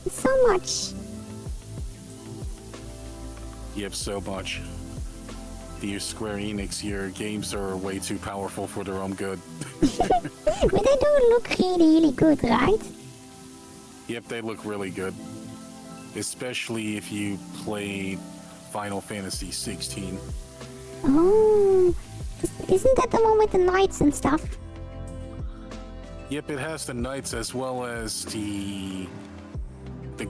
It's so much. Yep, so much. Dear Square Enix, your games are way too powerful for their own good. But they do look really good, right? Yep, they look really good. Especially if you played Final Fantasy 16. Oh, isn't that the one with the knights and stuff? Yep, it has the knights as well as the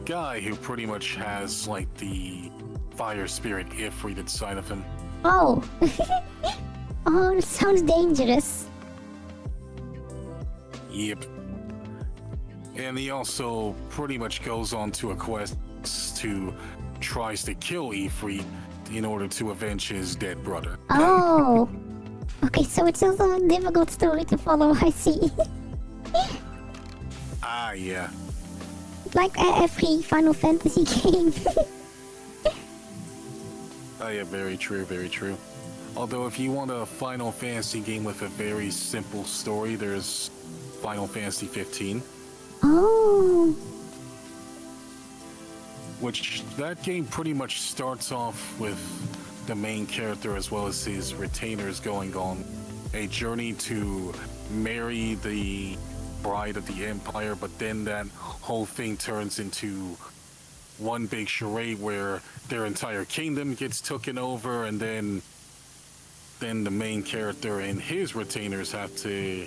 guy who pretty much has like the fire spirit Ifrit inside of him. Oh. Oh, that sounds dangerous. Yep. And he also pretty much goes on to a quest to tries to kill Ifrit in order to avenge his dead brother. Oh. Okay, so it's also a difficult story to follow, I see. Ah, yeah. Like every Final Fantasy game. Oh, yeah, very true, very true. Although, if you want a Final Fantasy game with a very simple story, there's Final Fantasy 15. Oh. Which, that game pretty much starts off with the main character as well as his retainers going on a journey to marry the bride of the Empire, but then that whole thing turns into one big charade where their entire kingdom gets taken over, and then the main character and his retainers have to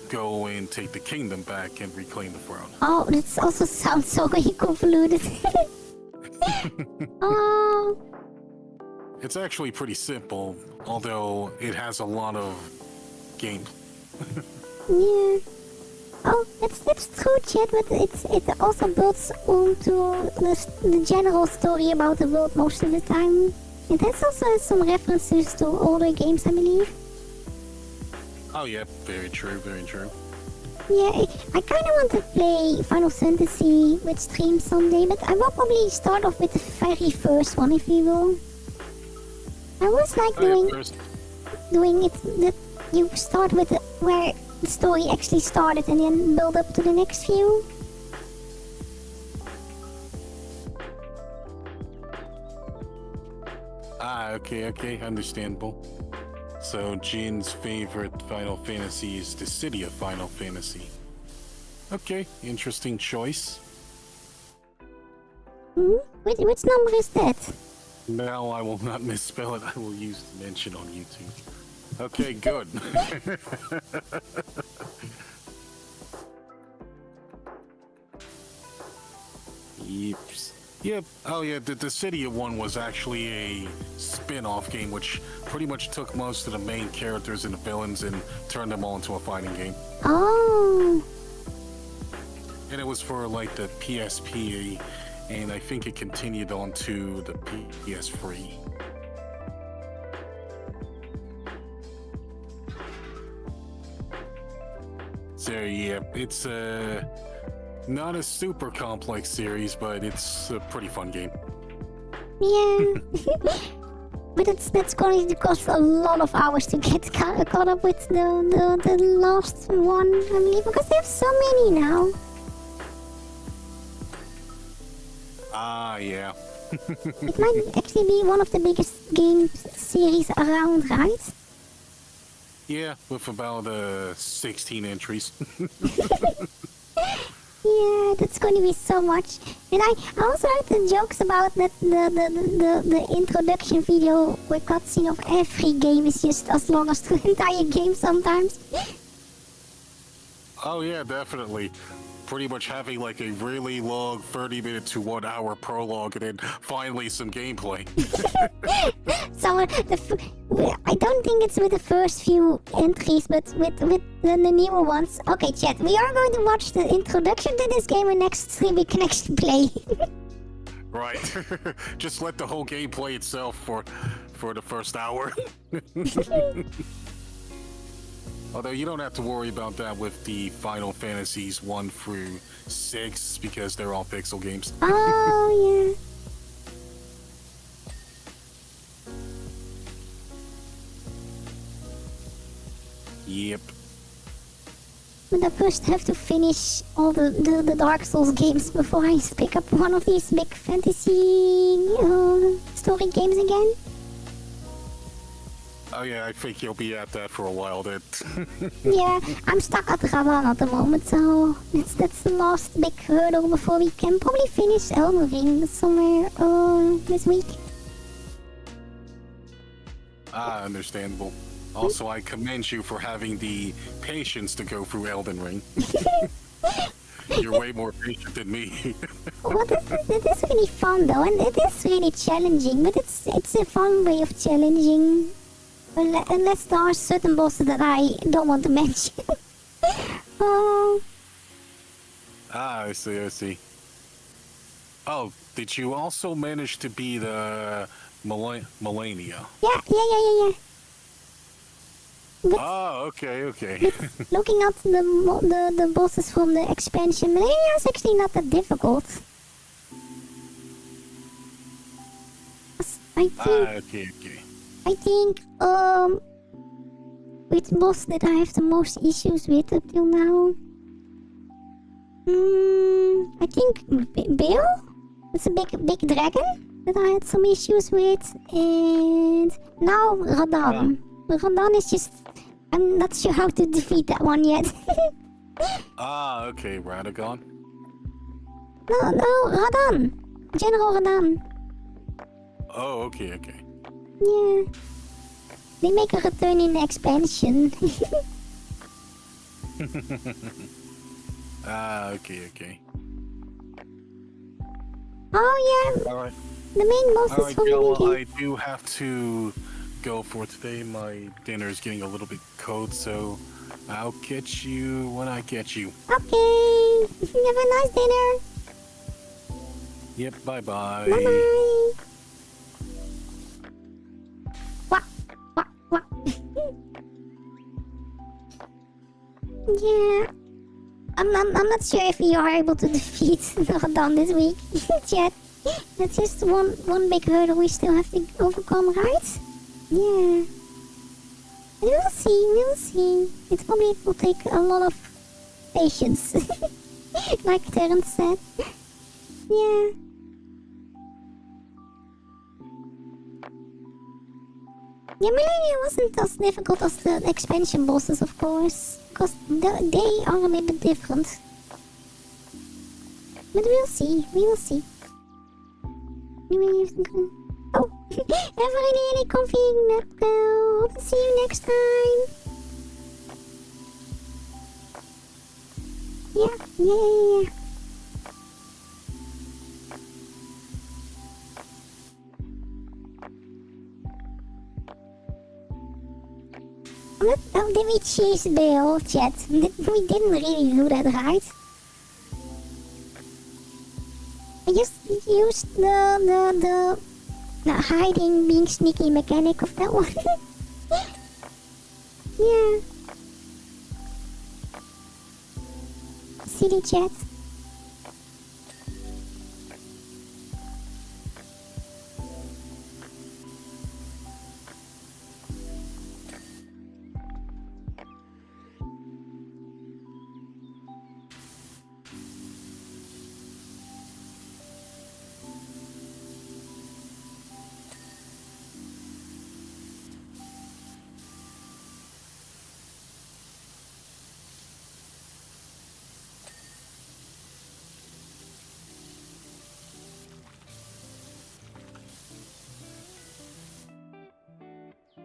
go and take the kingdom back and reclaim the throne. Oh, that also sounds so convoluted. Oh. It's actually pretty simple, although it has a lot of game. Yeah. Oh, that's true, Chad, but it also builds onto the general story about the world most of the time. It has also some references to older games, I believe. Oh yeah, very true, very true. Yeah, I kind of want to play Final Fantasy with stream someday, but I will probably start off with the very first one, if you will. I was like doing it, that you start with where the story actually started and then build up to the next few. Ah, okay, understandable. So Jin's favorite Final Fantasy is the City of Final Fantasy. Okay, interesting choice. Which number is that? Now I will not misspell it, I will use the mention on YouTube. Okay, good. Yeeps. Yep. Oh yeah, the City of one was actually a spin-off game which pretty much took most of the main characters and the villains and turned them all into a fighting game. Oh. And it was for like the PSP, and I think it continued on to the PS3. So yeah, it's not a super complex series, but it's a pretty fun game. Yeah. But that's going to cost a lot of hours to get caught up with the last one, I believe, because they have so many now. Yeah. It might actually be one of the biggest game series around, right? Yeah, with about 16 entries. Yeah, that's going to be so much. And I also heard the jokes about that the introduction video with cutscene of every game is just as long as the entire game sometimes. Oh yeah, definitely. Pretty much having like a really long 30-minute to 1 hour prologue and then finally some gameplay. So I don't think it's with the first few entries, but with the newer ones. Okay, chat, we are going to watch the introduction to this game, and next stream we can actually play. Right. Just let the whole game play itself for the first hour. Although you don't have to worry about that with the Final Fantasies 1 through 6 because they're all pixel games. Oh, yeah. Yep. But I first have to finish all the Dark Souls games before I pick up one of these big fantasy story games again. Oh yeah, I think you'll be at that for a while then. Yeah, I'm stuck at Radan at the moment, so that's the last big hurdle before we can probably finish Elden Ring somewhere this week. Understandable. Also, I commend you for having the patience to go through Elden Ring. You're way more patient than me. Well, it is really fun though, and it is really challenging, but it's a fun way of challenging. Unless there are certain bosses that I don't want to mention. Oh. I see. Oh, did you also manage to be the Millennia? Yeah. But Oh, okay. looking at the bosses from the expansion, Millennia is actually not that difficult. I think which boss did I have the most issues with up till now? I think Bill? It's a big dragon that I had some issues with, and now Radan. Radan is just, I'm not sure how to defeat that one yet. Okay, Radagon. No, Radan. General Radan. Oh, okay. Yeah. They make a return in the expansion. Okay. Oh yeah. Alright. The main boss is from the Joel, game. I do have to go for today. My dinner is getting a little bit cold, so I'll get you when I get you. Okay. Have a nice dinner. Yep, bye-bye. Bye-bye. What? Yeah. I'm not sure if you are able to defeat Radan this week. Chat. That's just one big hurdle we still have to overcome, right? Yeah. We'll see. It probably will take a lot of patience. Like Terrence said. Yeah. Yeah, Millennia wasn't as difficult as the expansion bosses, of course. Because they are a little bit different. But we'll see. Oh, have a really comfy nap now. Hope to see you next time. Yeah. Did we chase Bill, chat? We didn't really do that, right? I just used the hiding, being sneaky mechanic of that one. Yeah. Silly chat.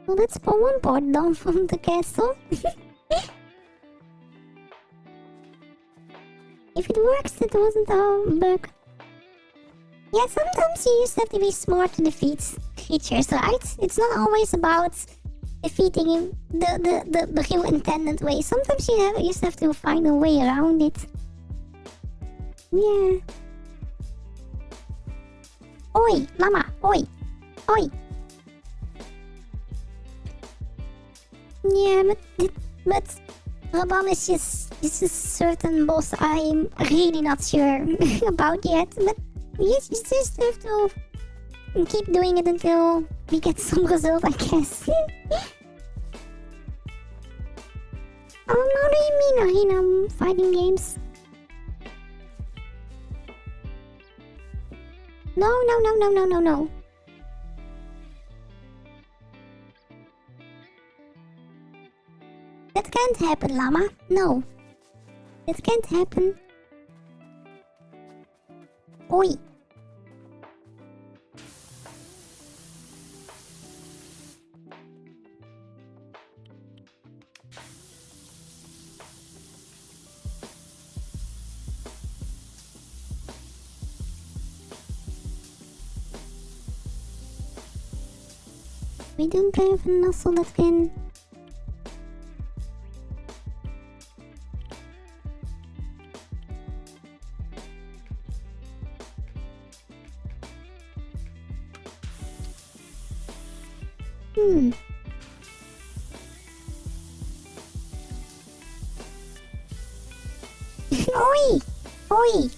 Well, that's for one part down from the castle. If it works, it wasn't a bug. Yeah, sometimes you just have to be smart to defeat creatures, right? It's not always about defeating him the real intended way. Sometimes you just have to find a way around it. Yeah. Oi, llama, oi, oi. Yeah, but Rabam is just a certain boss I'm really not sure about yet. But you just have to keep doing it until we get some result, I guess. How do you mean arena fighting games? No. That can't happen, llama. No. That can't happen. Oi. We don't have a nozzle that can...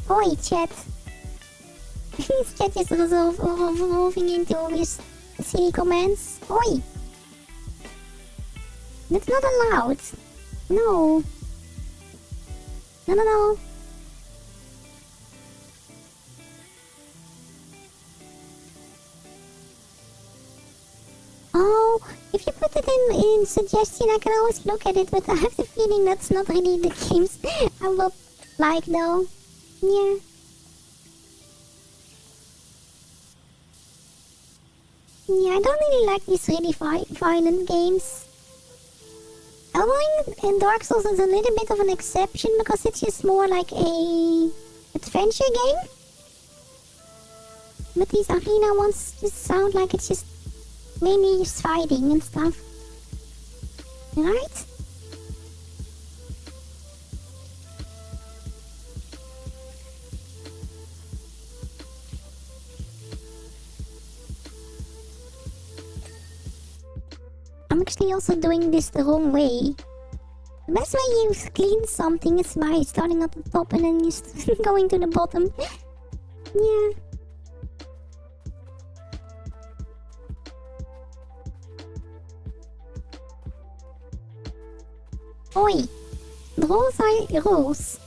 Oi, chat. This chat is revolving into his silly comments. Oi! That's not allowed. No. No. Oh, if you put it in suggestion, I can always look at it, but I have the feeling that's not really the games I would like though. Yeah. Yeah, I don't really like these really violent games. Elden and Dark Souls is a little bit of an exception because it's just more like a adventure game. But these arena ones just sound like it's just mainly just fighting and stuff. Right? I'm actually also doing this the wrong way. The best way you clean something is by starting at the top and then just going to the bottom. Yeah. Oi! The rules are rules.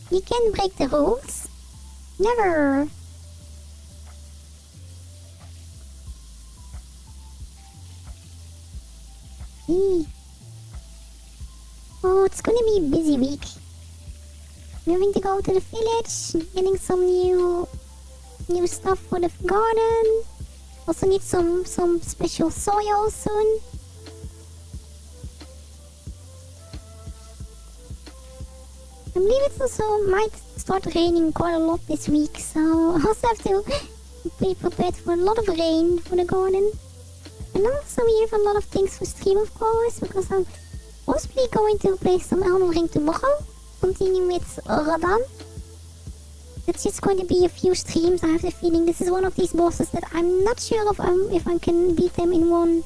You can't break the rules. Never. Oh, it's gonna be a busy week. We're going to go to the village, getting some new stuff for the garden. Also need some special soil soon. I believe it also might start raining quite a lot this week, so I also have to be prepared for a lot of rain for the garden. And also we have a lot of things for stream, of course, because I'm possibly going to play some Elden Ring tomorrow, continue with Radan. It's just going to be a few streams. I have the feeling this is one of these bosses that I'm not sure if I can beat them in one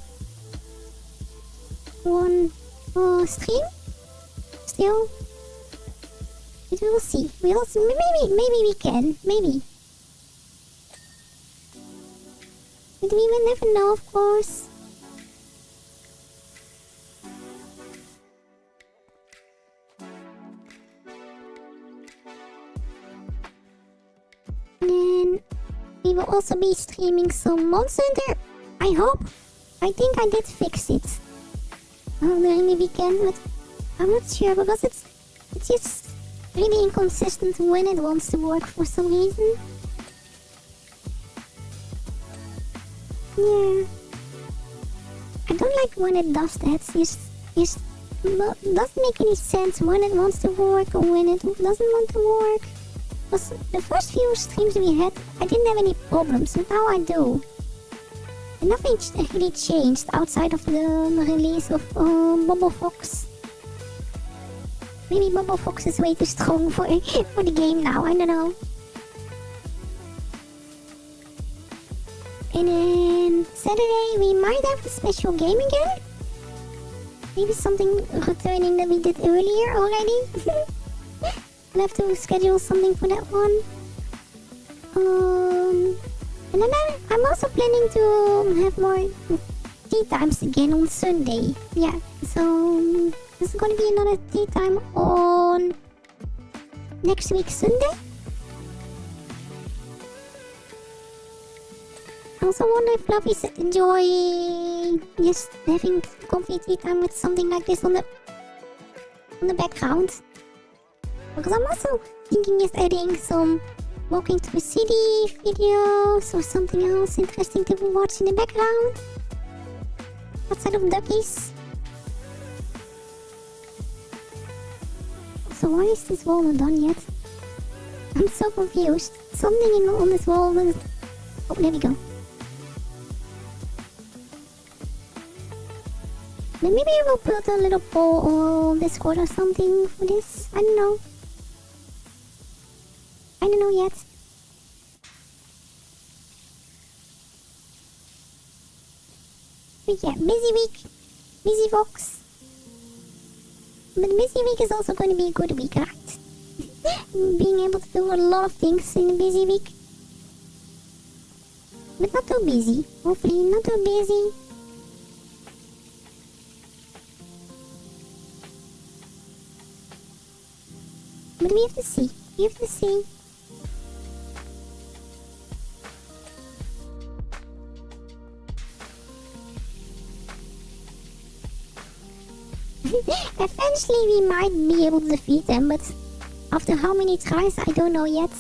stream. Still. But we will see. Maybe we can. Maybe. But we will never know, of course. And we will also be streaming some Monster Hunter. I hope. I think I did fix it during the weekend, but I'm not sure because it's just really inconsistent when it wants to work for some reason. Yeah. I don't like when it does that. Just doesn't make any sense when it wants to work or when it doesn't want to work. Because the first few streams we had, I didn't have any problems, but now I do. And nothing really changed outside of the release of Bubble Fox. Maybe Bubble Fox is way too strong for the game now, I don't know. And then Saturday we might have a special game again. Maybe something returning that we did earlier already. I'll have to schedule something for that one. And then I'm also planning to have more tea times again on Sunday. Yeah, so there's gonna be another tea time on next week Sunday. I also wonder if Fluffies enjoy just having coffee tea time with something like this on the background. Because I'm also thinking of adding some walking through city videos or something else interesting to watch in the background. Outside of duckies. So why is this wall not done yet? I'm so confused. Something on this wall was... Oh, there we go. Then maybe I will put a little poll on Discord or something for this. I don't know. I don't know yet. But yeah, busy week. Busy Fox. But busy week is also going to be a good week, right? Being able to do a lot of things in a busy week. But not too busy. Hopefully not too busy. But we have to see. We have to see. Eventually we might be able to defeat them, but after how many tries, I don't know yet.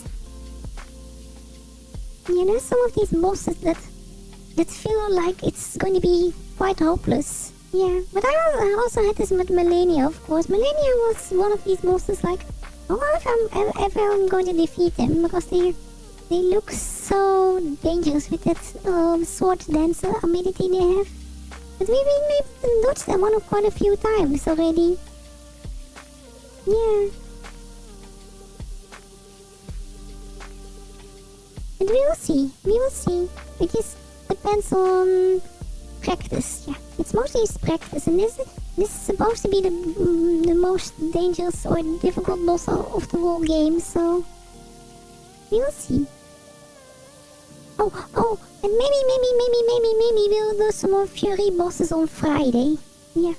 Yeah, there's some of these bosses that feel like it's going to be quite hopeless. Yeah, but I also had this with Millennia, of course. Millennia was one of these bosses like, oh, if I'm going to defeat them, because they look so dangerous with that sword dance ability they have. But we've been able to dodge them one quite a few times already. Yeah. But we will see. We will see. It just depends on practice. Yeah. It's mostly just practice, and this is supposed to be the most dangerous or difficult boss of the whole game. So we will see. Oh, and maybe we'll do some more Fury bosses on Friday. Yeah.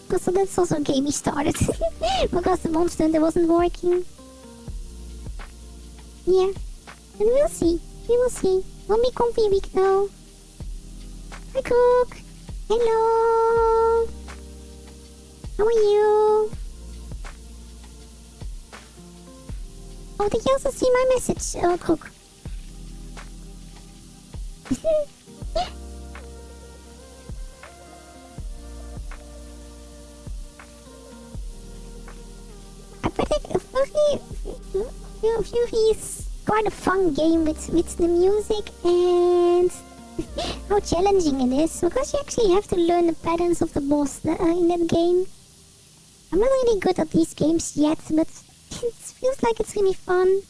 Because that's also a game we started. Because the Monster Hunter wasn't working. Yeah. And we'll see. We will see. Won't be comfy week though. Hi Cook. Hello. How are you? Oh, did you also see my message, Cook? I predict Fury is quite a fun game with the music and how challenging it is, because you actually have to learn the patterns of the boss in that game. I'm not really good at these games yet, but it feels like it's really fun.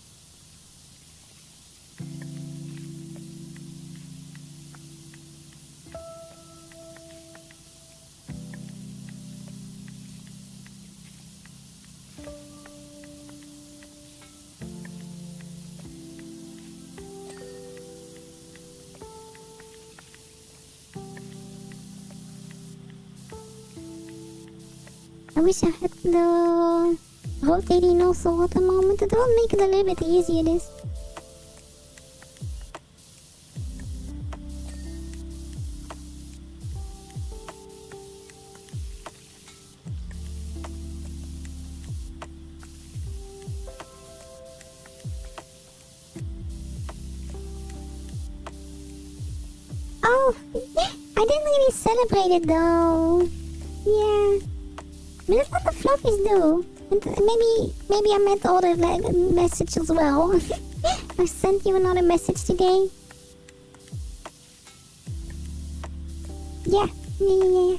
I wish I had the rotating also at the moment. It will make it a little bit easier this. Oh, I didn't really celebrate it though. Yeah. But that's what the Fluffies do. And maybe I meant all the message as well. I sent you another message today. Yeah. Yeah.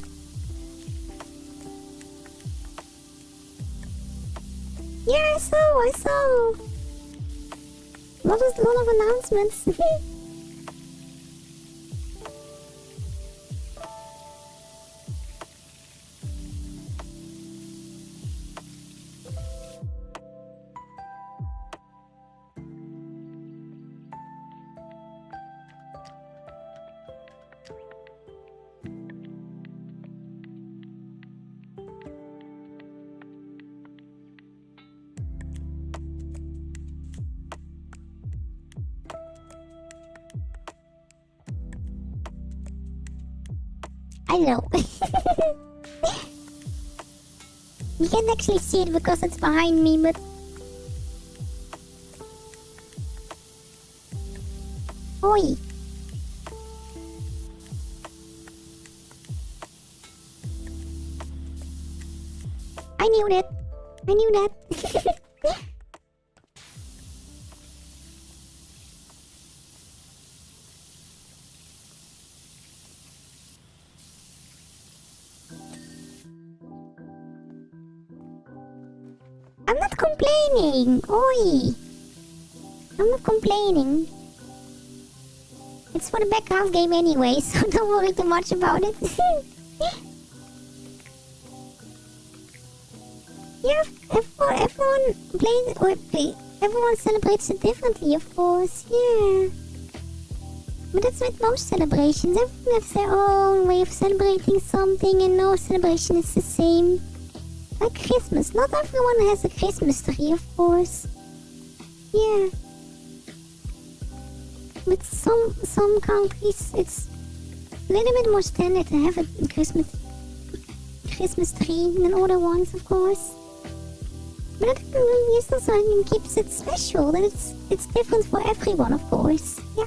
Yeah, I saw. Lot of announcements. I know. You can't actually see it because it's behind me, but... Oi! I knew that. I'm not complaining. Oi! I'm not complaining. It's for the back half game anyway, so don't worry too much about it. Yeah, everyone everyone celebrates it differently, of course, yeah. But that's with most celebrations. Everyone has their own way of celebrating something, and no celebration is the same. Like Christmas, not everyone has a Christmas tree, of course. Yeah. But some countries, it's a little bit more standard to have a Christmas tree than other ones, of course. But that really also keeps it special, that it's different for everyone, of course. Yeah.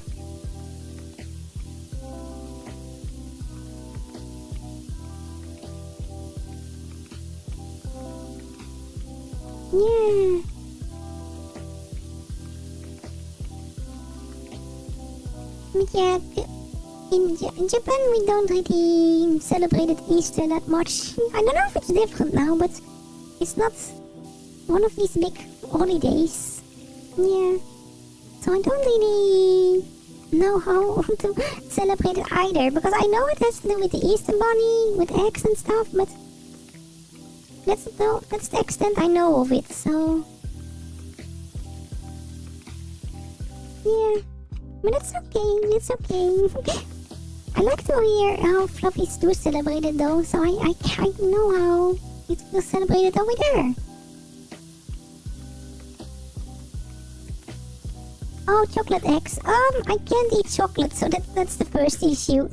Yeah. But yeah, in Japan we don't really celebrate Easter that much. I don't know if it's different now, but it's not one of these big holidays. Yeah. So I don't really know how to celebrate it either, because I know it has to do with the Easter Bunny, with eggs and stuff, but that's the extent I know of it, so... Yeah. But it's okay. I like to hear how Fluffies do celebrate it though, so I know how it's celebrated over there. Oh, chocolate eggs. I can't eat chocolate, so that's the first issue.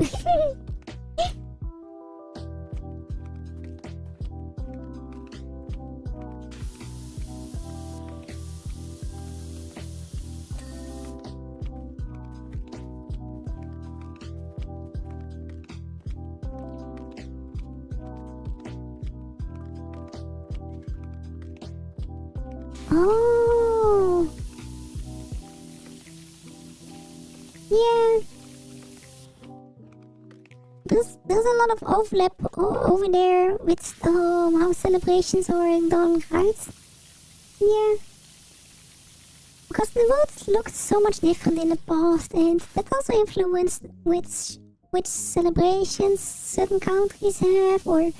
Oh. Yeah. There's a lot of overlap over there with how celebrations are done, right? Yeah. Because the world looked so much different in the past, and that also influenced which celebrations certain countries have, or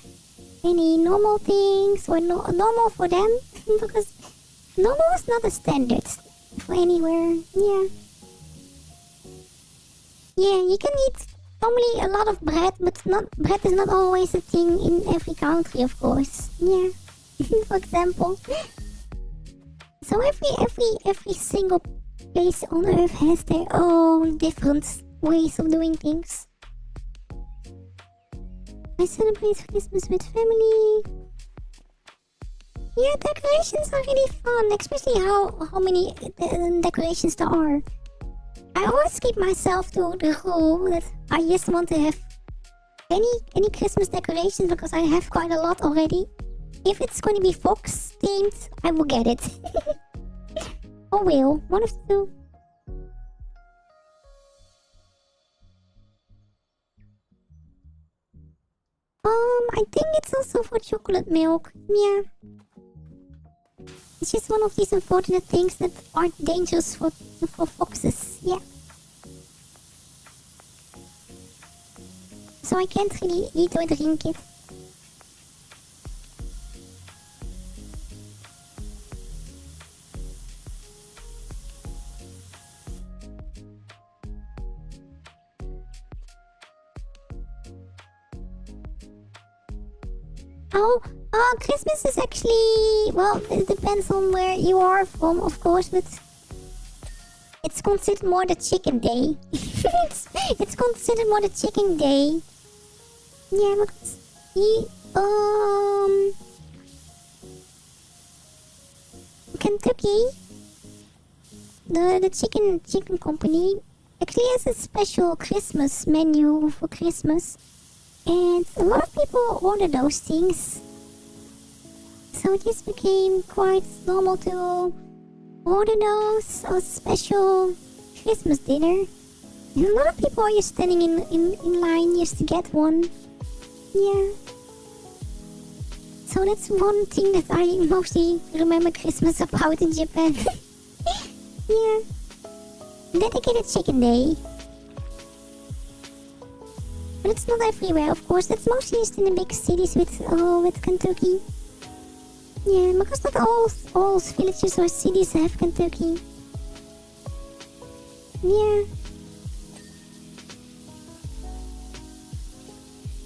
any normal things, or normal for them, because normal is not a standard for anywhere. Yeah. Yeah, you can eat normally a lot of bread, but bread is not always a thing in every country, of course. Yeah. For example. So every single place on Earth has their own different ways of doing things. I celebrate Christmas with family. Yeah, decorations are really fun, especially how many decorations there are. I always keep myself to the rule that I just want to have any Christmas decorations because I have quite a lot already. If it's going to be fox themed, I will get it. Or will, one of the two. I think it's also for chocolate milk. Yeah. It's just one of these unfortunate things that are dangerous for foxes. Yeah. So I can't really eat or drink it. Christmas is actually, well, it depends on where you are from, of course, but it's considered more the chicken day. it's considered more the chicken day. Yeah, because Kentucky, the chicken company actually has a special Christmas menu for Christmas, and a lot of people order those things. So it just became quite normal to order those a special Christmas dinner. And a lot of people are just standing in line just to get one. Yeah. So that's one thing that I mostly remember Christmas about in Japan. Yeah. Dedicated chicken day. But it's not everywhere, of course. It's mostly just in the big cities with Kentucky. Yeah, because not all villages or cities have Kentucky. Yeah.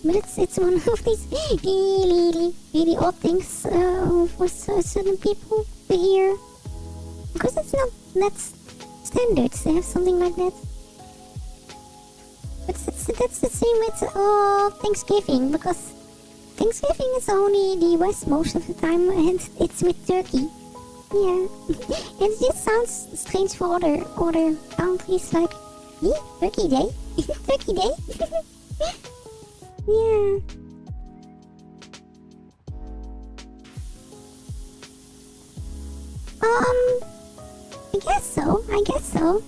But it's one of these really odd things for certain people to hear. Because it's not that standard to have something like that. But that's the same with Thanksgiving, because Thanksgiving is only the West most of the time, and it's with turkey. Yeah. It just sounds strange for other countries, like, Turkey Day? Turkey Day? Yeah. I guess so.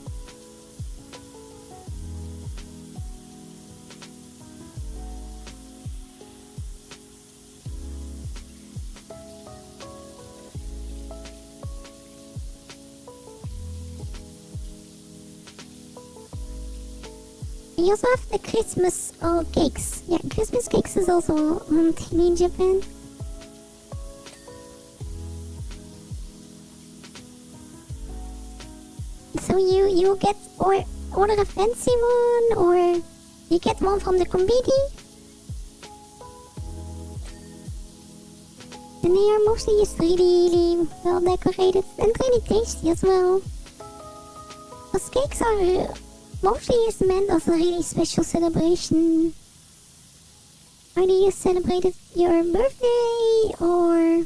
You also have the Christmas cakes. Yeah, Christmas cakes is also thing in Japan. So you get order a fancy one, or you get one from the kombini. And they are mostly just really well decorated and really tasty as well. Those cakes are mostly is meant as a really special celebration. Either you celebrated your birthday or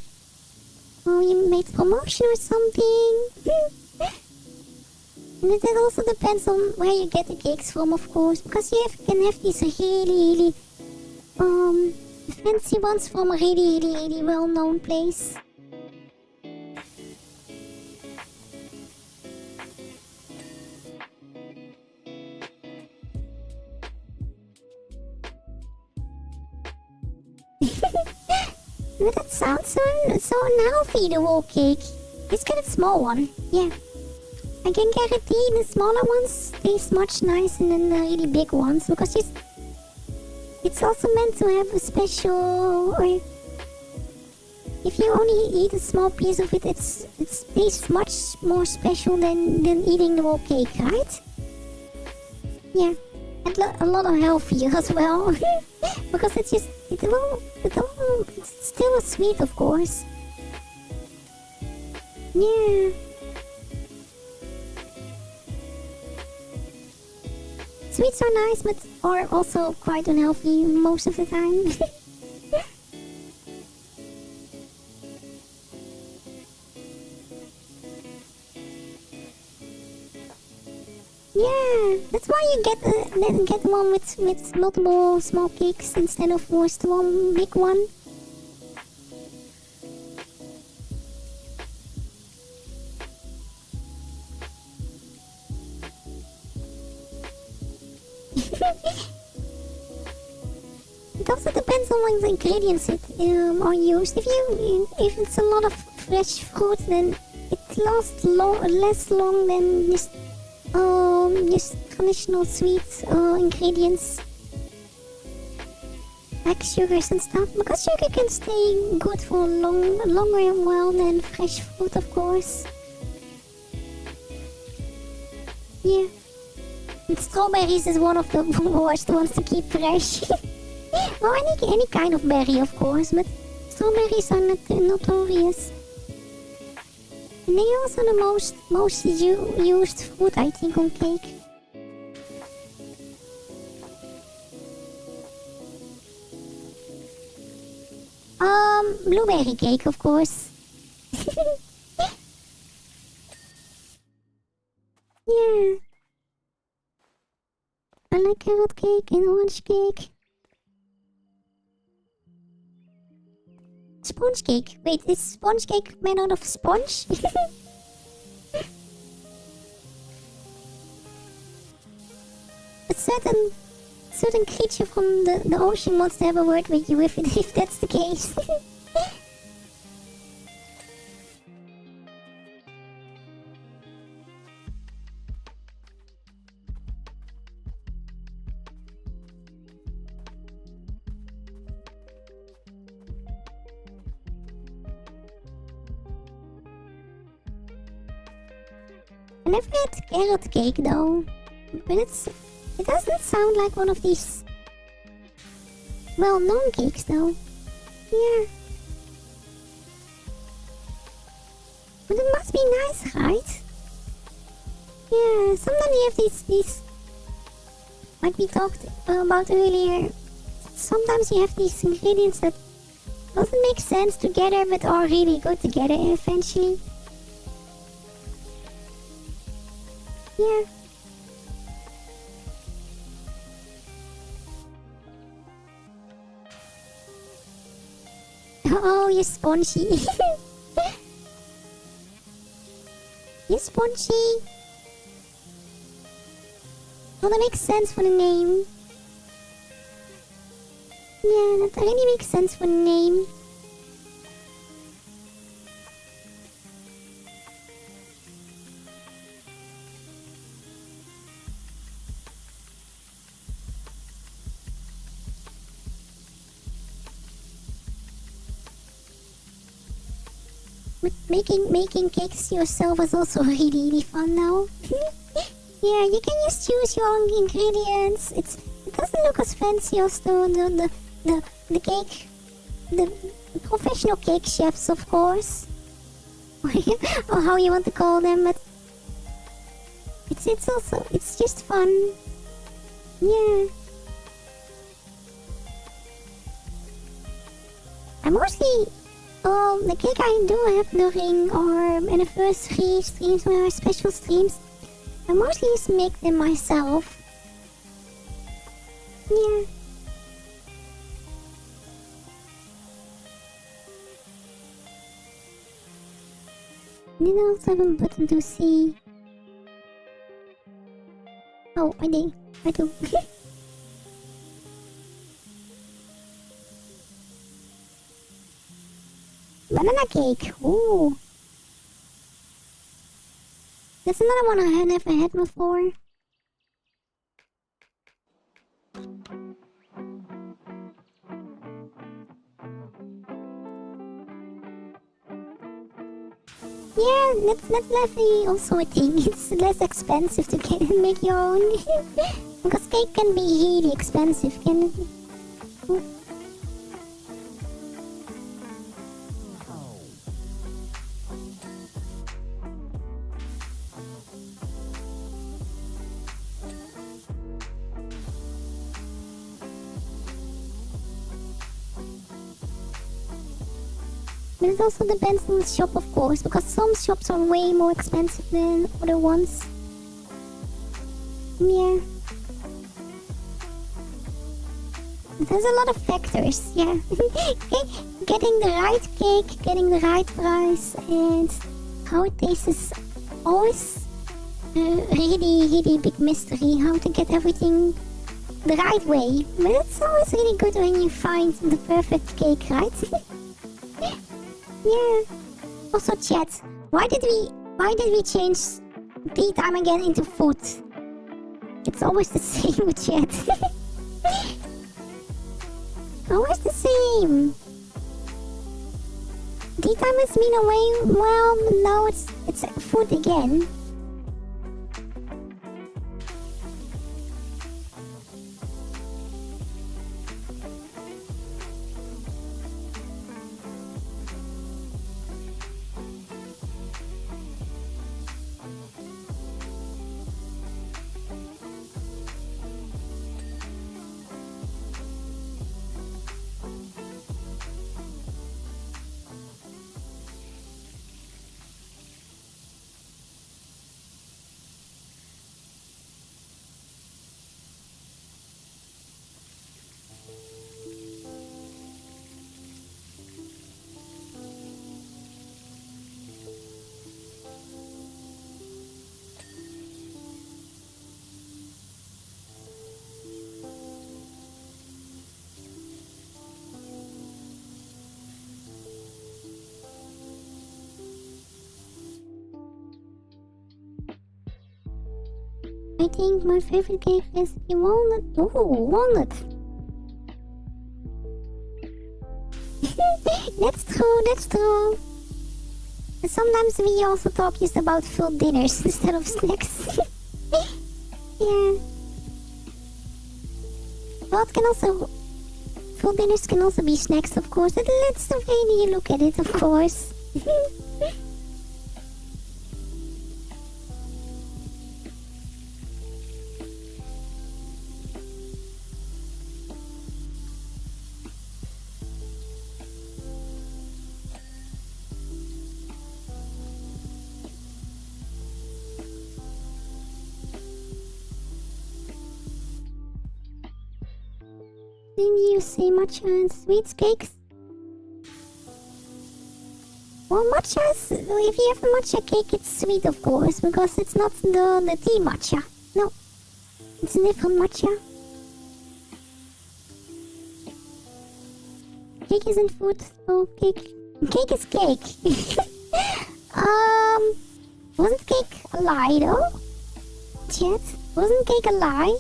you made promotion or something. And it also depends on where you get the cakes from, of course, because you can have these really fancy ones from a really well-known place. But that sounds so unhealthy, the whole cake. Just get a small one. Yeah. I can guarantee the smaller ones taste much nicer than the really big ones, because it's also meant to have a special, or if you only eat a small piece of it, it tastes much more special than eating the whole cake, right? Yeah. And a lot of healthier as well. Because it's still sweet, of course. Yeah. Sweets are nice, but are also quite unhealthy most of the time. Yeah. Yeah, that's why you get one with multiple small cakes instead of just one big one. It also depends on like the ingredients that are used. If it's a lot of fresh fruit, then it lasts less long than just traditional sweet ingredients like sugars and stuff. Because sugar can stay good for longer while than fresh fruit, of course. Yeah. And strawberries is one of the worst ones to keep fresh. Well, any kind of berry, of course, but strawberries are notorious. And they are also the most used fruit, I think, on cake. Blueberry cake, of course. Yeah. I like carrot cake and orange cake. Sponge cake. Wait, is sponge cake made out of sponge? A certain creature from the ocean wants to have a word with you if that's the case. I never had carrot cake though, but it doesn't sound like one of these well-known cakes though. Yeah. But it must be nice, right? Yeah, sometimes you have these like we talked about earlier, sometimes you have these ingredients that doesn't make sense together but are really good together eventually. Yeah. Oh, you're spongy. You're spongy. Well, that makes sense for the name. Yeah, that really makes sense for the name. But making cakes yourself is also really fun now. Yeah, you can just choose your own ingredients. It doesn't look as fancy as the cake, the professional cake chefs, of course, or how you want to call them. But it's just fun. Yeah. I mostly. The cake I do have during our anniversary streams or our special streams, I mostly just make them myself. Yeah. And then I also have a button to see. Oh, I do. Banana cake. Ooh. That's another one I had never had before. Yeah, that's definitely also a thing. It's less expensive to get and make your own. Because cake can be really expensive, can it? But it also depends on the shop, of course, because some shops are way more expensive than other ones. Yeah. There's a lot of factors, yeah. Getting the right cake, getting the right price, and how it tastes is always a really big mystery. How to get everything the right way. But it's always really good when you find the perfect cake, right? Yeah. Also, chat. Why did we change tea time again into food? It's always the same with chat. Always the same. Tea time has been away. Well, now it's food again. I think my favorite cake is the walnut. Oh, walnut. That's true. And sometimes we also talk just about full dinners instead of snacks. Yeah. Well, it can also... Full dinners can also be snacks, of course. That's the way you look at it, of course. Didn't you say matcha and sweet cakes? Well, matcha is... If you have a matcha cake, it's sweet, of course, because it's not the tea matcha. No. It's a different matcha. Cake isn't food. Oh, cake... Cake is cake. Wasn't cake a lie, though? Chat? Wasn't cake a lie?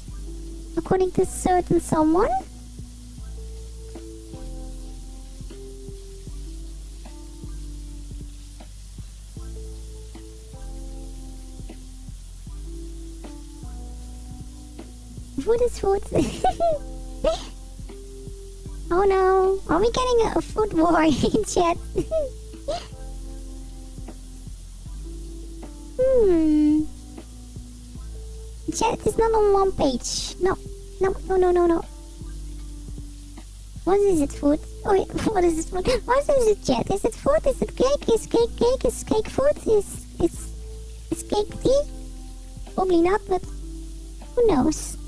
According to certain someone? Food is food. Oh no. Are we getting a food war in chat? Chat is not on one page. No. What is it, food? Oh, wait, what is it, food? What is it, chat? Is it food? Is it cake? Is cake cake? Is cake food? Is cake tea? Probably not, but who knows?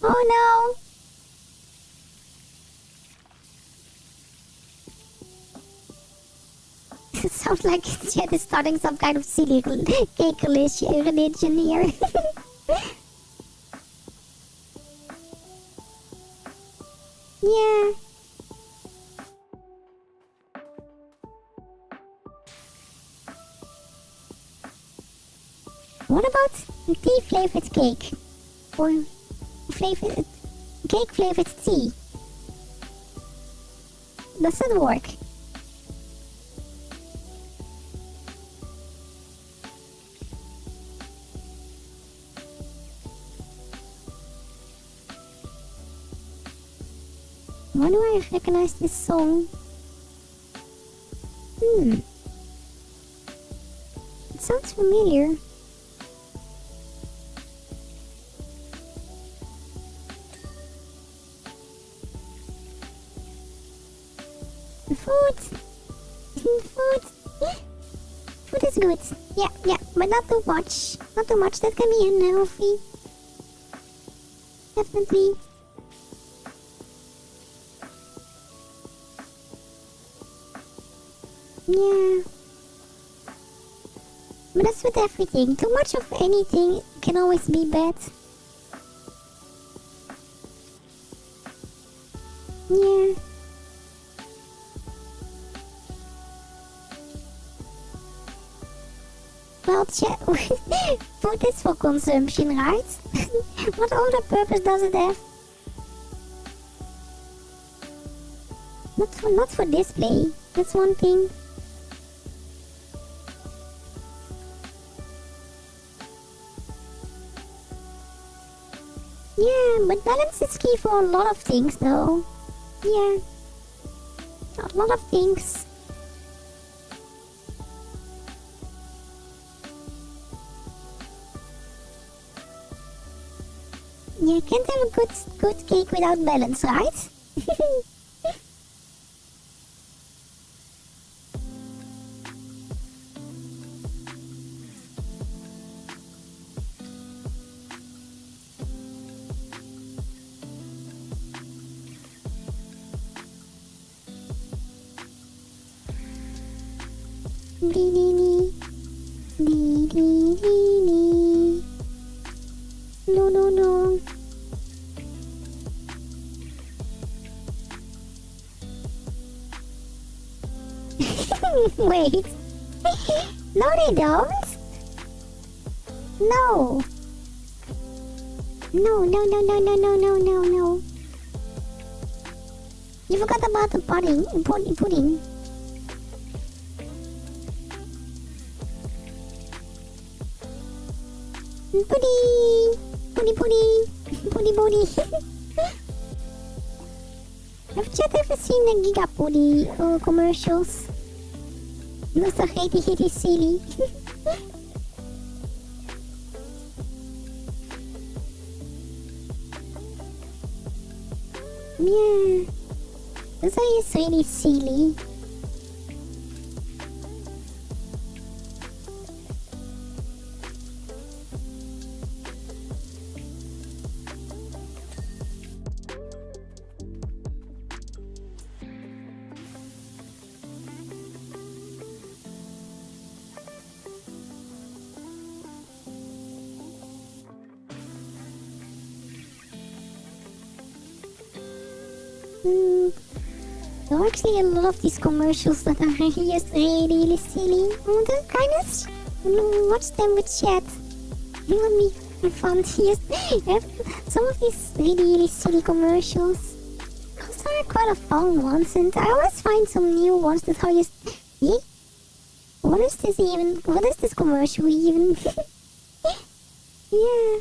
Oh no! It sounds like Jet is starting some kind of silly cake religion here. Yeah. What about tea flavored cake? Or cake flavored tea? Does it work? Why do I recognize this song? It sounds familiar. Food. Food. Food is good. Yeah, but not too much. Not too much. That can be unhealthy. Definitely. Yeah. But that's with everything. Too much of anything can always be bad. Yeah. Well, food is for consumption, right? What other purpose does it have? Not for display. That's one thing. Yeah, but balance is key for a lot of things, though. Yeah. A lot of things. Yeah, you can't have a good cake without balance, right? No. Wait. No, they don't. No. No. You forgot about the pudding. Pudding. Puddy. Have you ever seen the Giga Puddy commercials? Those are really silly. Yeah, those are just really silly. There are actually a lot of these commercials that are just really silly. I want to kind of watch them with chat. It would be fun to just have some of these really silly commercials. Those are quite a fun ones, and I always find some new ones that are just, what is this even? What is this commercial even? Yeah.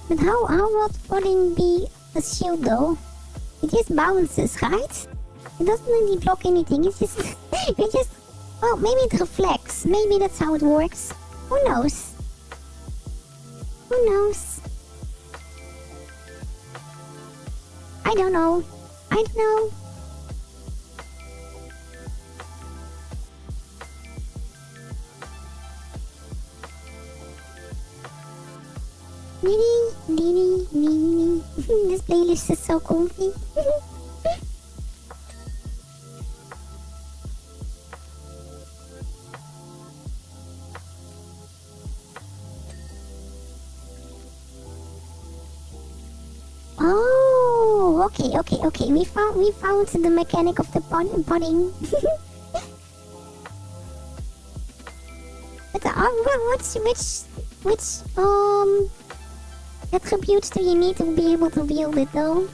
But how would pudding be a shield though? It just bounces, right? It doesn't really block anything, it's just... well, maybe it reflects. Maybe that's how it works. Who knows? I don't know. This playlist is so comfy. Oh, okay. We found the mechanic of the pudding. But which attributes do you need to be able to wield it though?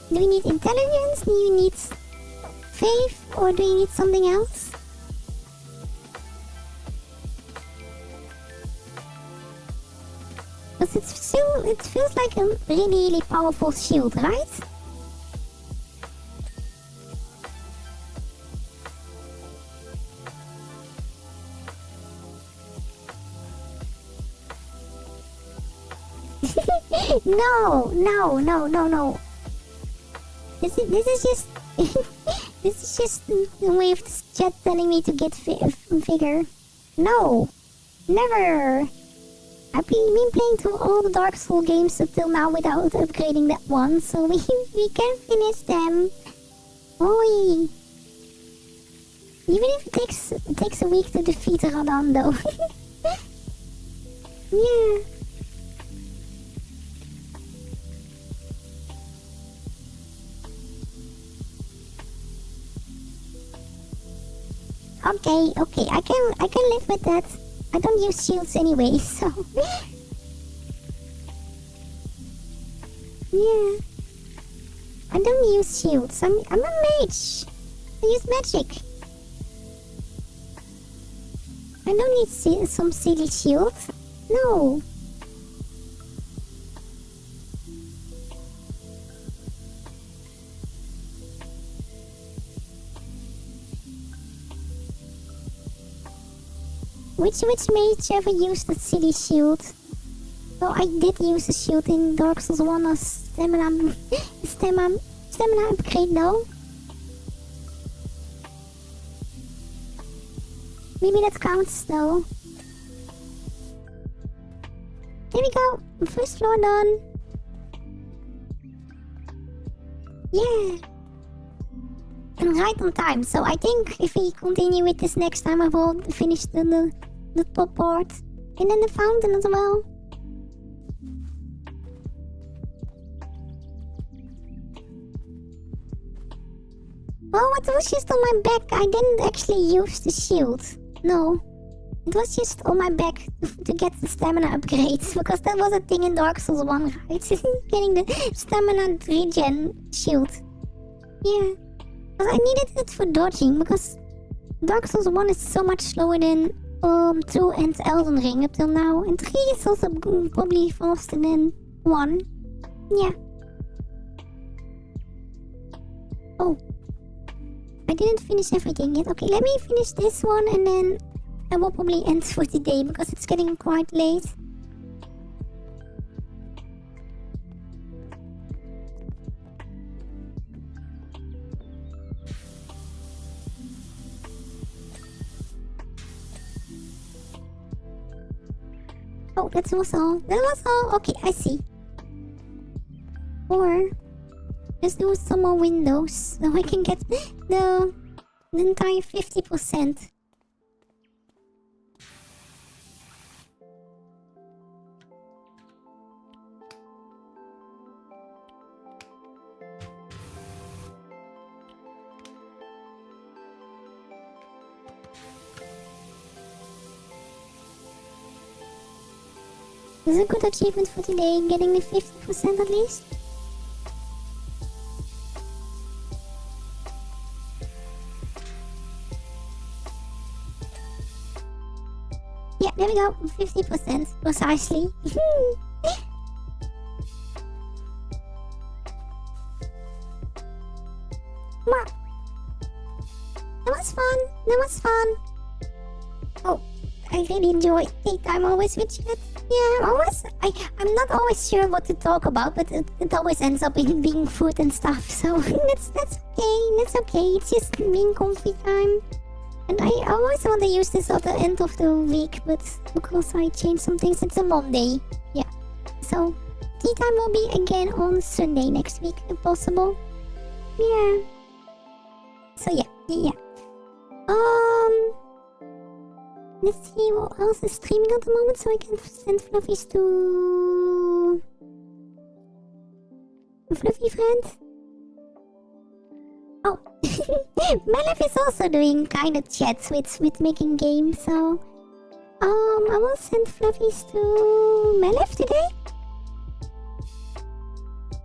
Do you need intelligence? Do you need faith? Or do you need something else? Because it feels like a really powerful shield, right? No. This is just this is just a way of this chat telling me to get figure. No, never. I've been playing through all the Dark Souls games until now without upgrading that one, so we can finish them. Oi. Even if it takes a week to defeat Radon though. Yeah. Okay, I can live with that. I don't use shields anyway, so yeah. I don't use shields. I'm a mage. I use magic. I don't need some silly shields. No. Which mage ever used a silly shield? Well, I did use a shield in Dark Souls 1 as stamina upgrade though. Maybe that counts though. There we go. First floor done. Yeah. And right on time. So I think if we continue with this next time, I will finish the top part. And then the fountain as well. Oh, it was just on my back. I didn't actually use the shield. No. It was just on my back to get the stamina upgrades. Because that was a thing in Dark Souls 1, right? Getting the stamina regen shield. Yeah. Because I needed it for dodging. Because Dark Souls 1 is so much slower than 2 and Elden Ring up till now. And 3 is also probably faster than 1. Yeah. Oh. I didn't finish everything yet. Okay, let me finish this one and then I will probably end for today because it's getting quite late. Oh, that was all. That was all. Okay, I see. Or let's do some more windows so I can get the entire 50%. This is a good achievement for today, getting the 50% at least. Yeah, there we go, 50% precisely. More. That was fun. That was fun. Oh, I really enjoy daytime always with chat. Yeah, I'm not always sure what to talk about, but it always ends up in being food and stuff. So that's okay. That's okay. It's just being comfy time. And I always want to use this at the end of the week, but because I changed some things, it's a Monday. Yeah. So tea time will be again on Sunday next week, if possible. Yeah. So yeah. Let's see what else is streaming at the moment so I can send Fluffies to a Fluffy friend. Oh, Melif is also doing kind of chats with making games, so I will send Fluffies to Malef today.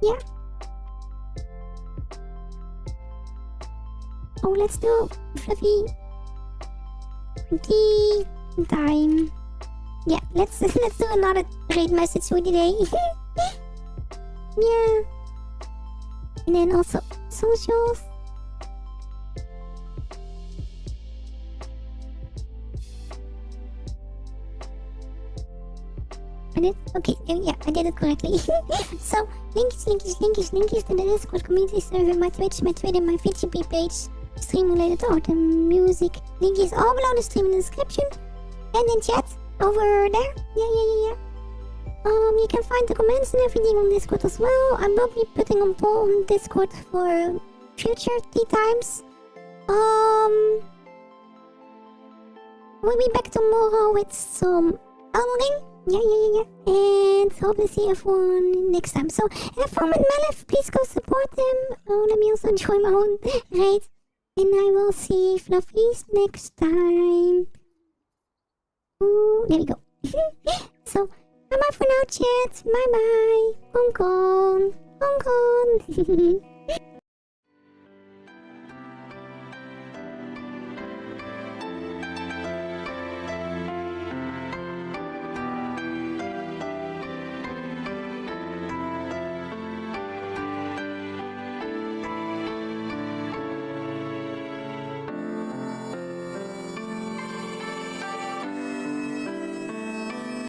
Yeah. Oh, let's do Fluffy tea time. Yeah, let's do another great message for today. Yeah. And then also socials. I did? Okay, yeah, I did it correctly. So, linkies to the Discord community server, my Twitch, my Twitter, my VTP page, stream related art and music. Link is all below the stream in the description. And in chat, over there. Yeah. You can find the comments and everything on Discord as well. I will be putting on poll on Discord for future tea times. We'll be back tomorrow with some Elden Ring. Yeah. And hope to see everyone next time. So, have fun with Malef. Please go support them. Oh, let me also join my own raid. And I will see Fluffies next time. Ooh, there we go. So, bye bye for now, chat. Bye bye. Hong Kong.